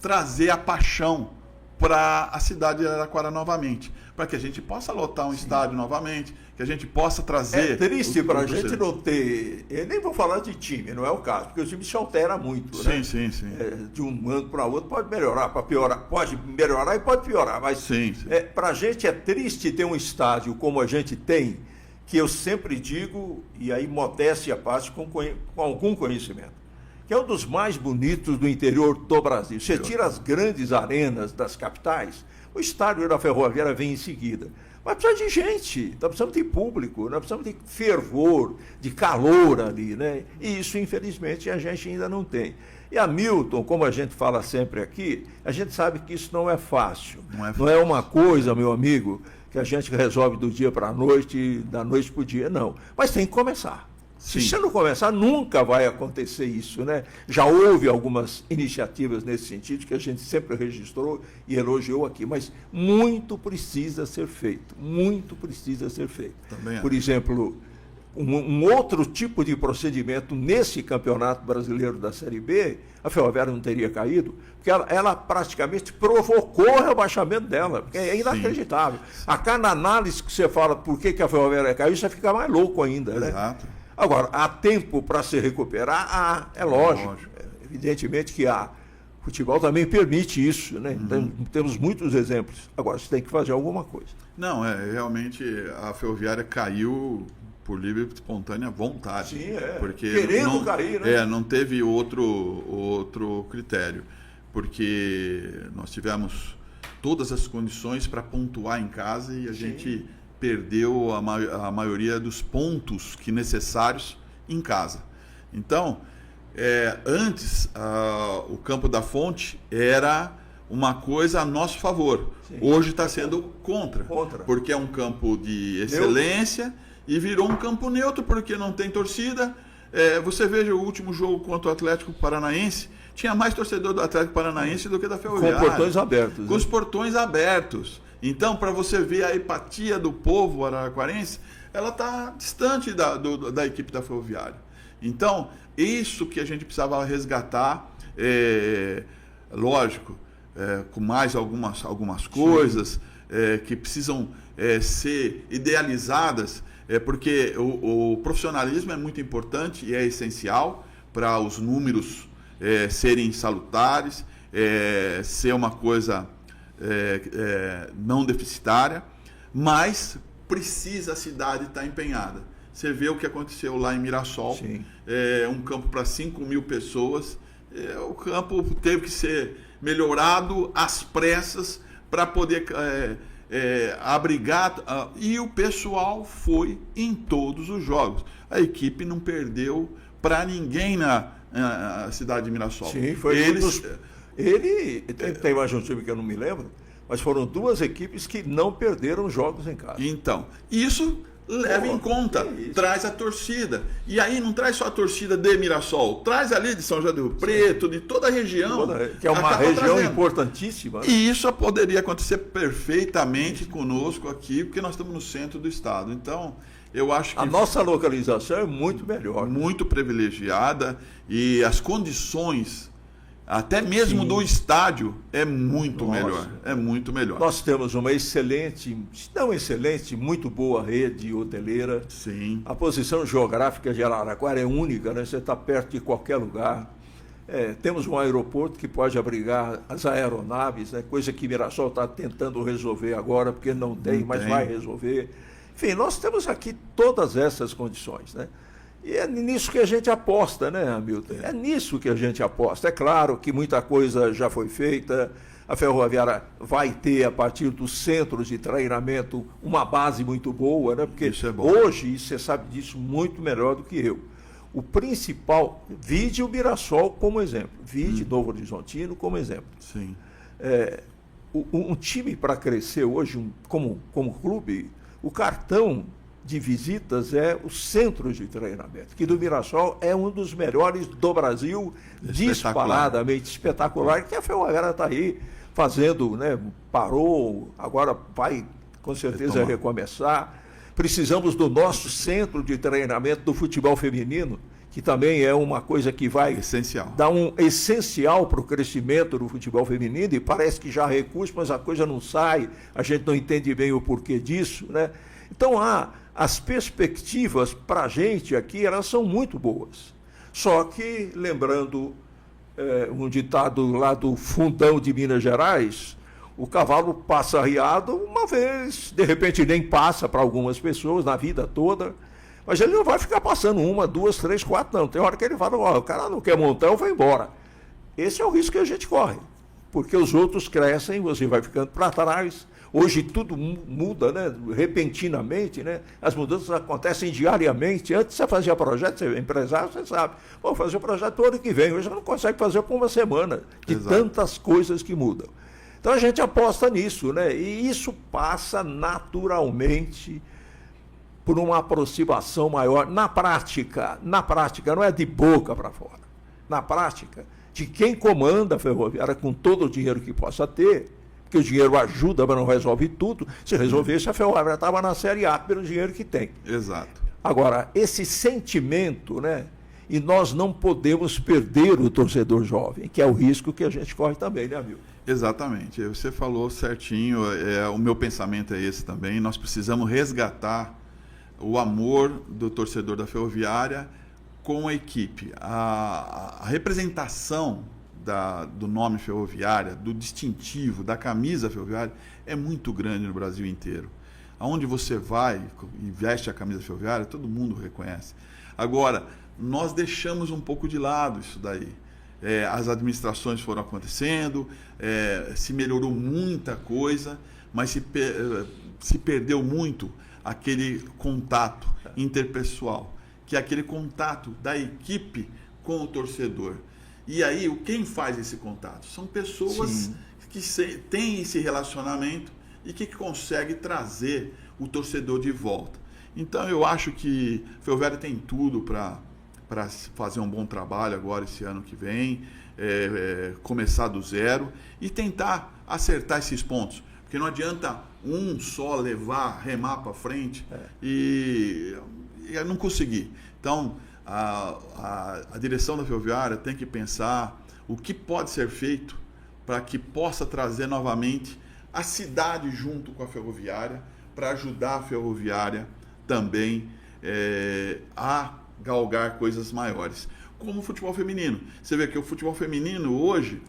trazer a paixão para a cidade de Araraquara novamente, para que a gente possa lotar um estádio novamente, que a gente possa trazer... É triste para a gente não ter... Eu nem vou falar de time, não é o caso, porque o time se altera muito, né? Sim. De um ano para outro pode melhorar, para piorar, pode melhorar e pode piorar, mas para a gente é triste ter um estádio como a gente tem, que eu sempre digo, e aí modéstia à parte, com algum conhecimento, que é um dos mais bonitos do interior do Brasil. Você tira as grandes arenas das capitais, o estádio da Ferroviária vem em seguida. Mas precisa de gente, nós precisamos de público, nós precisamos de fervor, de calor ali, né? E isso, infelizmente, a gente ainda não tem. E a Milton, como a gente fala sempre aqui, a gente sabe que isso não é fácil. Não é uma coisa, meu amigo, que a gente resolve do dia para a noite, da noite para o dia, não. Mas tem que começar. Se você não começar, nunca vai acontecer isso, né? Já houve algumas iniciativas nesse sentido que a gente sempre registrou e elogiou aqui, mas muito precisa ser feito, muito precisa ser feito. Por exemplo, um outro tipo de procedimento nesse Campeonato Brasileiro da Série B, a Ferroviária não teria caído, porque ela praticamente provocou o rebaixamento dela, porque é inacreditável. A cada análise que você fala por que a Ferroviária caiu, você fica mais louco ainda, né? Exato. Agora, há tempo para se recuperar? É lógico. Evidentemente que há. futebol também permite isso, né? Então, temos muitos exemplos. Agora, você tem que fazer alguma coisa. Não, realmente a Ferroviária caiu por livre e espontânea vontade. Sim, porque querendo cair, né? Não teve outro critério. Porque nós tivemos todas as condições para pontuar em casa e a gente perdeu a maioria dos pontos necessários em casa. Então, antes, o Campo da Fonte era uma coisa a nosso favor. Sim. Hoje está sendo contra. Porque é um campo de excelência e virou um campo neutro porque não tem torcida. Você veja o último jogo contra o Atlético Paranaense, tinha mais torcedor do Atlético Paranaense do que da Ferroviária. Com portões abertos. Com os portões abertos. Então, para você ver a empatia do povo araraquarense, ela está distante da equipe da Ferroviária. Então, isso que a gente precisava resgatar, lógico, com mais algumas coisas que precisam ser idealizadas, porque o profissionalismo é muito importante e é essencial para os números serem salutares, ser uma coisa não deficitária, mas precisa a cidade estar empenhada. Você vê o que aconteceu lá em Mirassol, um campo para 5.000 pessoas, o campo teve que ser melhorado às pressas para poder abrigar, e o pessoal foi em todos os jogos. A equipe não perdeu para ninguém na cidade de Mirassol. Sim, foi tem mais um time que eu não me lembro, mas foram 2 equipes que não perderam jogos em casa. Então, isso leva em conta, traz a torcida. E aí não traz só a torcida de Mirassol, traz ali de São José do Rio Preto, de toda a região. Que é uma região importantíssima. E isso poderia acontecer perfeitamente conosco aqui, porque nós estamos no centro do estado. Então, eu acho que a nossa localização é muito melhor. Muito privilegiada, e as condições até mesmo do estádio é muito melhor. É muito melhor. Nós temos uma excelente, muito boa rede hoteleira. Sim. A posição geográfica de Araraquara é única, né? Você está perto de qualquer lugar. Temos um aeroporto que pode abrigar as aeronaves, né? Coisa que Mirassol está tentando resolver agora, porque não tem, mas vai resolver. Enfim, nós temos aqui todas essas condições, né? E é nisso que a gente aposta, né, Hamilton? É nisso que a gente aposta. É claro que muita coisa já foi feita. A Ferroviária vai ter, a partir dos centros de treinamento, uma base muito boa, né? Porque isso é bom. Hoje, e você sabe disso muito melhor do que eu, o principal, vide o Mirassol como exemplo, vide Novo Horizontino como exemplo. Sim. Um time para crescer hoje, como clube, o cartão de visitas é o centro de treinamento, que do Mirassol é um dos melhores do Brasil, disparadamente espetacular, que a Ferroviária está aí fazendo, né? Parou, agora vai com certeza recomeçar. Precisamos do nosso centro de treinamento do futebol feminino, que também é uma coisa que vai dar um essencial para o crescimento do futebol feminino, e parece que já há recursos, mas a coisa não sai, a gente não entende bem o porquê disso, né? Então, as perspectivas para a gente aqui, elas são muito boas. Só que, lembrando um ditado lá do Fundão de Minas Gerais, o cavalo passa arriado uma vez, de repente nem passa para algumas pessoas na vida toda, mas ele não vai ficar passando 1, 2, 3, 4, não. Tem hora que ele fala, o cara não quer montar, eu vou embora. Esse é o risco que a gente corre, porque os outros crescem, você vai ficando para trás. Hoje tudo muda, né? Repentinamente, né? As mudanças acontecem diariamente. Antes você fazia projeto, você é empresário, você sabe. Vou fazer o projeto para o ano que vem. Hoje você não consegue fazer por uma semana, de tantas coisas que mudam. Então a gente aposta nisso, né? E isso passa naturalmente por uma aproximação maior na prática, não é de boca para fora. Na prática, de quem comanda a Ferroviária com todo o dinheiro que possa ter, porque o dinheiro ajuda, mas não resolve tudo. Se resolvesse, a Ferroviária estava na Série A pelo dinheiro que tem. Exato. Agora, esse sentimento, né? E nós não podemos perder o torcedor jovem, que é o risco que a gente corre também, né, amigo? Exatamente. Você falou certinho, o meu pensamento é esse também. Nós precisamos resgatar o amor do torcedor da Ferroviária com a equipe. A representação do nome Ferroviária, do distintivo, da camisa Ferroviária, é muito grande no Brasil inteiro. Aonde você vai e veste a camisa Ferroviária, todo mundo reconhece. Agora, nós deixamos um pouco de lado isso daí. As administrações foram acontecendo, se melhorou muita coisa, mas se perdeu muito aquele contato interpessoal, que é aquele contato da equipe com o torcedor. E aí, quem faz esse contato? São pessoas Sim. que têm esse relacionamento e que conseguem trazer o torcedor de volta. Então, eu acho que a Ferroviária tem tudo para fazer um bom trabalho agora, esse ano que vem, começar do zero e tentar acertar esses pontos. Porque não adianta um só remar para frente e não conseguir. Então, a direção da Ferroviária tem que pensar o que pode ser feito para que possa trazer novamente a cidade junto com a Ferroviária, para ajudar a Ferroviária também a galgar coisas maiores. Como o futebol feminino. Você vê que o futebol feminino hoje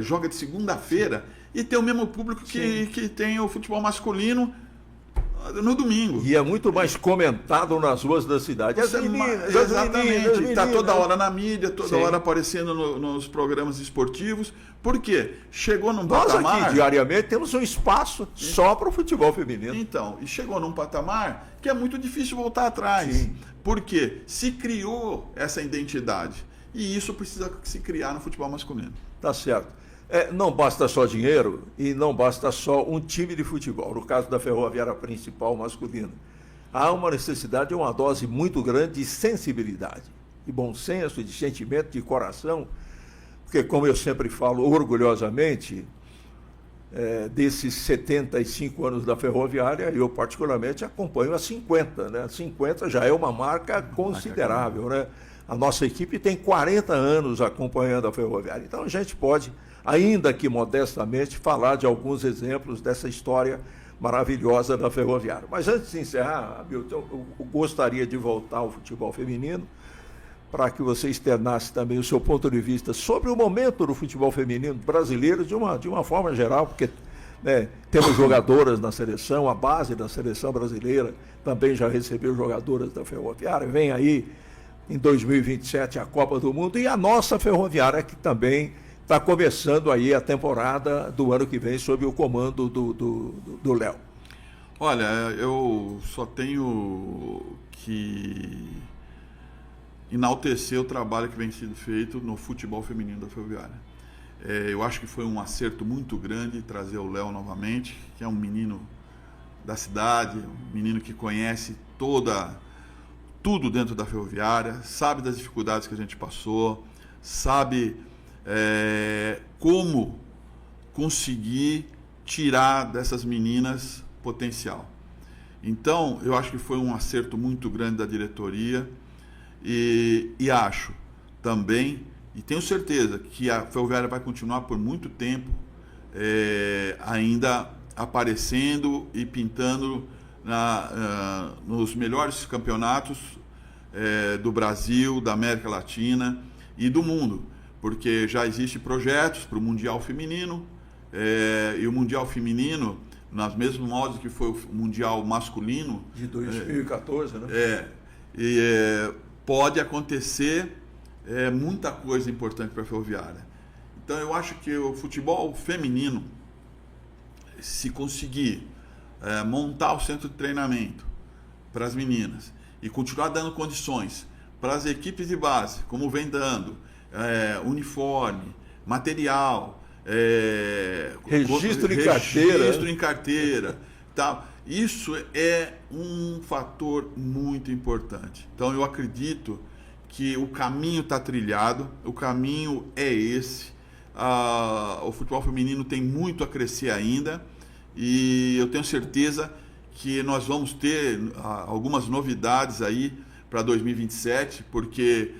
joga de segunda-feira e tem o mesmo público que tem o futebol masculino no domingo. E é muito mais comentado nas ruas da cidade. Exatamente. Está toda hora na mídia, toda hora aparecendo nos programas esportivos. Por quê? Chegou num patamar... Nós aqui, diariamente, temos um espaço só para o futebol feminino. Então, e chegou num patamar que é muito difícil voltar atrás. Sim. Por quê? Se criou essa identidade. E isso precisa se criar no futebol masculino. Tá certo. Não basta só dinheiro e não basta só um time de futebol. No caso da Ferroviária Principal masculina, há uma necessidade de uma dose muito grande de sensibilidade, de bom senso, de sentimento, de coração, porque, como eu sempre falo orgulhosamente, desses 75 anos da Ferroviária, eu particularmente acompanho há 50, né? 50 já é uma marca considerável, né? A nossa equipe tem 40 anos acompanhando a Ferroviária, então a gente pode, ainda que modestamente, falar de alguns exemplos dessa história maravilhosa da Ferroviária. Mas antes de encerrar, Milton, eu gostaria de voltar ao futebol feminino para que você externasse também o seu ponto de vista sobre o momento do futebol feminino brasileiro de uma forma geral, porque temos jogadoras na seleção, a base da seleção brasileira também já recebeu jogadoras da Ferroviária, vem aí em 2027 a Copa do Mundo, e a nossa Ferroviária, que também está começando aí a temporada do ano que vem sob o comando do Léo. Olha, eu só tenho que enaltecer o trabalho que vem sendo feito no futebol feminino da Ferroviária. Eu acho que foi um acerto muito grande trazer o Léo novamente, que é um menino da cidade, um menino que conhece tudo dentro da Ferroviária, sabe das dificuldades que a gente passou, sabe como conseguir tirar dessas meninas potencial. Então, eu acho que foi um acerto muito grande da diretoria e acho também, e tenho certeza que a Ferroviária vai continuar por muito tempo ainda aparecendo e pintando nos melhores campeonatos do Brasil, da América Latina e do mundo, porque já existem projetos para o Mundial Feminino, e o Mundial Feminino, nos mesmos modos que foi o Mundial Masculino... De 2014, né? Pode acontecer muita coisa importante para a Ferroviária. Então, eu acho que o futebol feminino, se conseguir montar o centro de treinamento para as meninas e continuar dando condições para as equipes de base, como vem dando, uniforme, material, registro em carteira, tal. Isso é um fator muito importante. Então, eu acredito que o caminho está trilhado, o caminho é esse. O futebol feminino tem muito a crescer ainda e eu tenho certeza que nós vamos ter algumas novidades aí para 2027, porque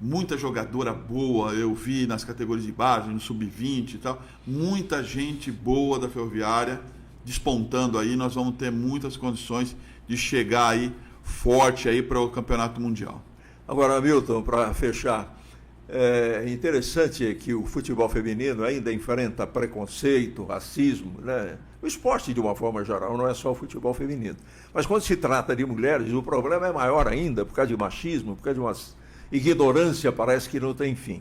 muita jogadora boa eu vi nas categorias de base, no sub-20 e tal, muita gente boa da Ferroviária despontando aí, nós vamos ter muitas condições de chegar aí forte aí para o Campeonato Mundial. Agora, Milton, para fechar, É interessante que o futebol feminino ainda enfrenta preconceito, racismo, né? O esporte, de uma forma geral, não é só o futebol feminino. Mas quando se trata de mulheres, o problema é maior ainda, por causa de machismo, por causa de uma ignorância, parece que não tem fim.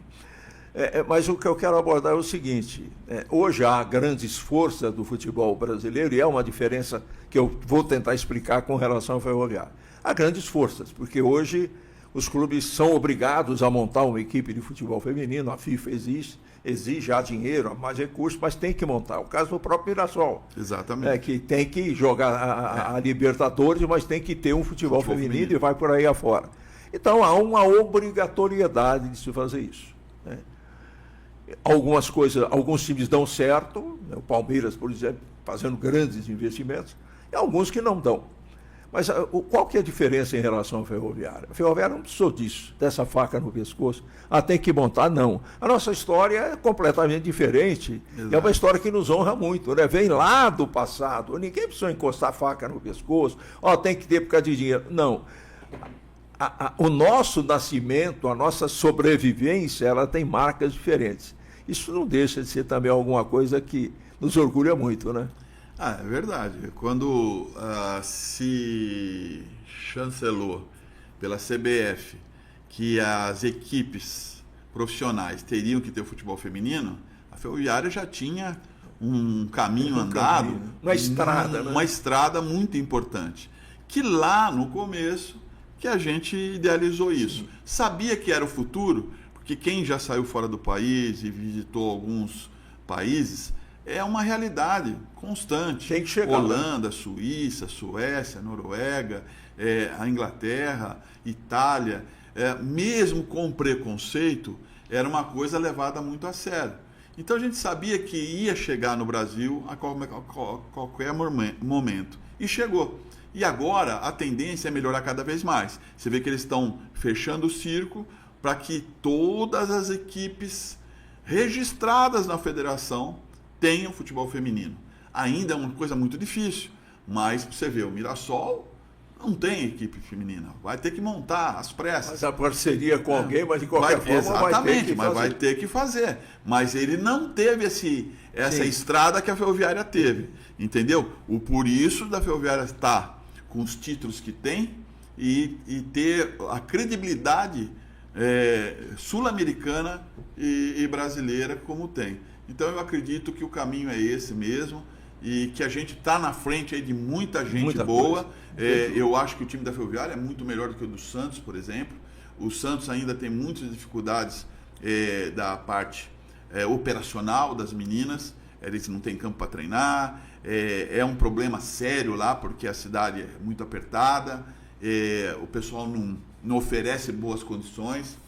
Mas o que eu quero abordar é o seguinte: hoje há grandes forças do futebol brasileiro, e é uma diferença que eu vou tentar explicar com relação ao Ferroviário. Há grandes forças, porque hoje os clubes são obrigados a montar uma equipe de futebol feminino, a FIFA exige já dinheiro, mais recursos, mas tem que montar. O caso do próprio Mirassol. Exatamente. Que tem que jogar a Libertadores, mas tem que ter um futebol feminino e vai por aí afora. Então há uma obrigatoriedade de se fazer isso, né? Algumas coisas, alguns times dão certo, né? O Palmeiras, por exemplo, fazendo grandes investimentos, e alguns que não dão. Mas qual que é a diferença em relação ao Ferroviário? A Ferroviária não precisou disso, dessa faca no pescoço. Tem que montar, não. A nossa história é completamente diferente. Exato. É uma história que nos honra muito, né? Vem lá do passado. Ninguém precisou encostar a faca no pescoço. Tem que ter por causa de dinheiro. Não. O nosso nascimento, a nossa sobrevivência, ela tem marcas diferentes. Isso não deixa de ser também alguma coisa que nos orgulha muito, né? É verdade. Quando se chancelou pela CBF que as equipes profissionais teriam que ter o futebol feminino, a Ferroviária já tinha um caminho andado, uma estrada, uma estrada muito importante, que lá no começo que a gente idealizou isso. Sim. Sabia que era o futuro, porque quem já saiu fora do país e visitou alguns países, é uma realidade constante. Tem que chegar. Holanda, Suíça, Suécia, Noruega, a Inglaterra, Itália, mesmo com preconceito, era uma coisa levada muito a sério. Então a gente sabia que ia chegar no Brasil a qualquer momento. E chegou. E agora a tendência é melhorar cada vez mais. Você vê que eles estão fechando o circo para que todas as equipes registradas na federação tenham futebol feminino. Ainda é uma coisa muito difícil, mas você vê, o Mirassol não tem equipe feminina, vai ter que montar às pressas. Mas a parceria com alguém, mas de qualquer forma exatamente, vai ter que fazer. Mas ele não teve essa estrada que a Ferroviária teve, entendeu? O por isso da Ferroviária estar com os títulos que tem e ter a credibilidade sul-americana e brasileira como tem. Então eu acredito que o caminho é esse mesmo e que a gente está na frente aí de muita gente boa. Eu acho que o time da Ferroviária é muito melhor do que o do Santos, por exemplo. O Santos ainda tem muitas dificuldades da parte operacional das meninas. Eles não têm campo para treinar. É um problema sério lá porque a cidade é muito apertada. O pessoal não oferece boas condições.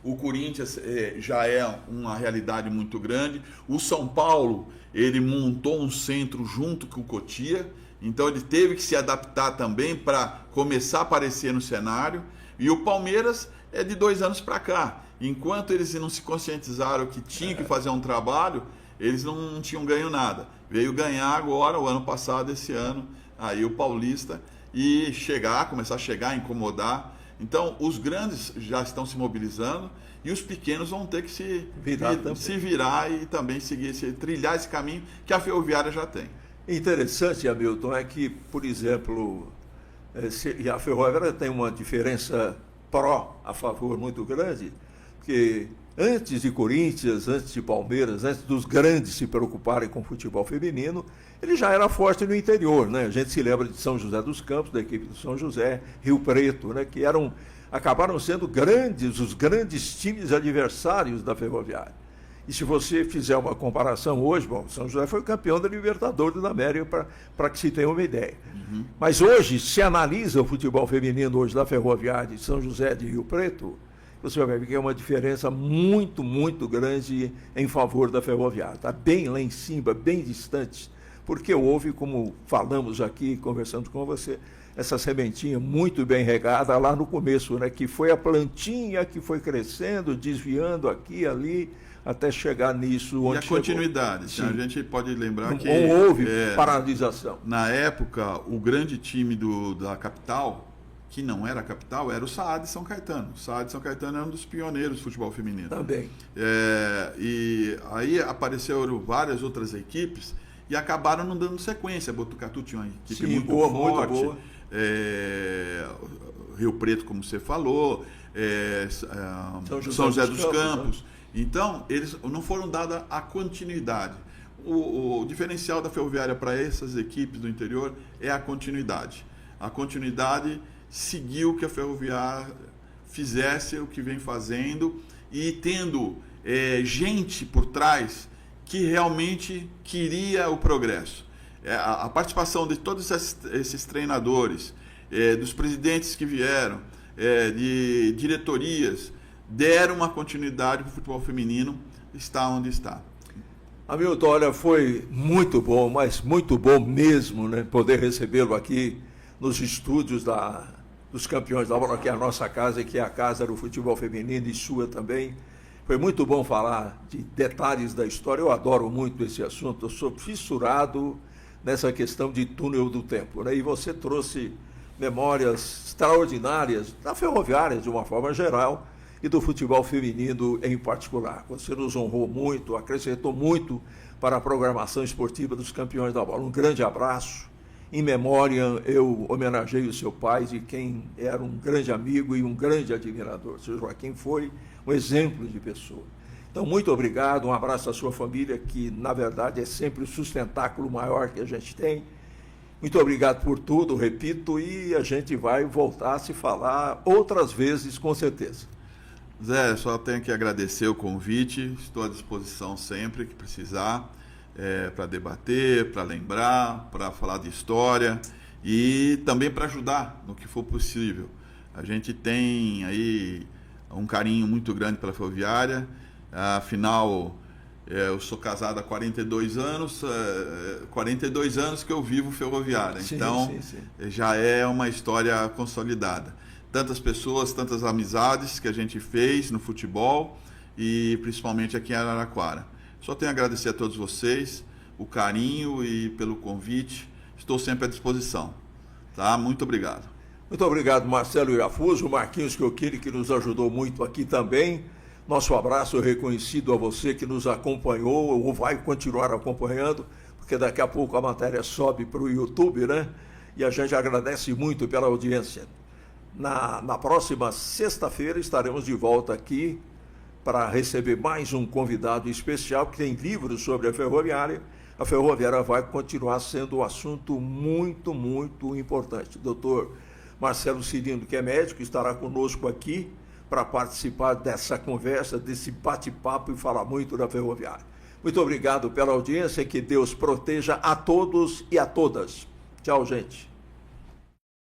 O Corinthians já é uma realidade muito grande. O São Paulo, ele montou um centro junto com o Cotia, então ele teve que se adaptar também para começar a aparecer no cenário. E o Palmeiras é de 2 anos para cá. Enquanto eles não se conscientizaram que tinham que fazer um trabalho, eles não tinham ganho nada. Veio ganhar agora, o ano passado, esse ano, aí o Paulista, e começar a chegar, incomodar. Então, os grandes já estão se mobilizando e os pequenos vão ter que se virar e também trilhar esse caminho que a Ferroviária já tem. Interessante, Hamilton, é que, por exemplo, a Ferroviária tem uma diferença a favor muito grande, porque antes de Corinthians, antes de Palmeiras, antes dos grandes se preocuparem com o futebol feminino, ele já era forte no interior, né? A gente se lembra de São José dos Campos, da equipe do São José, Rio Preto, né? Que acabaram sendo os grandes times adversários da Ferroviária. E se você fizer uma comparação hoje, São José foi campeão da Libertadores da América, para que se tenha uma ideia. Uhum. Mas hoje, se analisa o futebol feminino hoje da Ferroviária de São José de Rio Preto, você vai ver que é uma diferença muito, muito grande em favor da Ferroviária. Está bem lá em cima, bem distante, porque houve, como falamos aqui, conversando com você, essa sementinha muito bem regada lá no começo, né, que foi a plantinha que foi crescendo, desviando aqui e ali, até chegar nisso onde chegou. E a continuidade, a gente pode lembrar que... Ou houve paralisação. Na época, o grande time da capital que não era a capital, era o Saad de São Caetano. O Saad de São Caetano era um dos pioneiros do futebol feminino. Também. E aí apareceram várias outras equipes e acabaram não dando sequência. Botucatu tinha uma equipe muito forte. Muito boa. Rio Preto, como você falou, São José dos Campos. Então, eles não foram dada a continuidade. O diferencial da Ferroviária para essas equipes do interior é a continuidade. A continuidade seguiu que a Ferroviária fizesse o que vem fazendo e tendo gente por trás que realmente queria o progresso. A participação de todos esses treinadores, dos presidentes que vieram, de diretorias, deram uma continuidade para o futebol feminino estar onde está. Hamilton, olha, foi muito bom, mas muito bom mesmo, né, poder recebê-lo aqui nos estúdios dos Campeões da Bola, que é a nossa casa, que é a casa do futebol feminino e sua também. Foi muito bom falar de detalhes da história. Eu adoro muito esse assunto, eu sou fissurado nessa questão de túnel do tempo, né? E você trouxe memórias extraordinárias da Ferroviária, de uma forma geral, e do futebol feminino em particular. Você nos honrou muito, acrescentou muito para a programação esportiva dos Campeões da Bola. Um grande abraço. Em memória, eu homenageio o seu pai, de quem era um grande amigo e um grande admirador. O seu Joaquim foi um exemplo de pessoa. Então, muito obrigado, um abraço à sua família, que, na verdade, é sempre o sustentáculo maior que a gente tem. Muito obrigado por tudo, repito, e a gente vai voltar a se falar outras vezes, com certeza. Zé, só tenho que agradecer o convite, estou à disposição sempre que precisar, para debater, para lembrar, para falar de história e também para ajudar no que for possível. A gente tem aí um carinho muito grande pela Ferroviária, afinal, eu sou casado há 42 anos, 42 anos que eu vivo Ferroviária, então já é uma história consolidada. Tantas pessoas, tantas amizades que a gente fez no futebol e principalmente aqui em Araraquara. Só tenho a agradecer a todos vocês, o carinho e pelo convite. Estou sempre à disposição. Tá? Muito obrigado. Muito obrigado, Marcelo Irafuso, Marquinhos Chiochini, que nos ajudou muito aqui também. Nosso abraço reconhecido a você que nos acompanhou ou vai continuar acompanhando, porque daqui a pouco a matéria sobe para o YouTube, né? E a gente agradece muito pela audiência. Na próxima sexta-feira estaremos de volta aqui para receber mais um convidado especial que tem livros sobre a Ferroviária. A Ferroviária vai continuar sendo um assunto muito, muito importante. O doutor Marcelo Cirino, que é médico, estará conosco aqui para participar dessa conversa, desse bate-papo e falar muito da Ferroviária. Muito obrigado pela audiência, que Deus proteja a todos e a todas. Tchau, gente.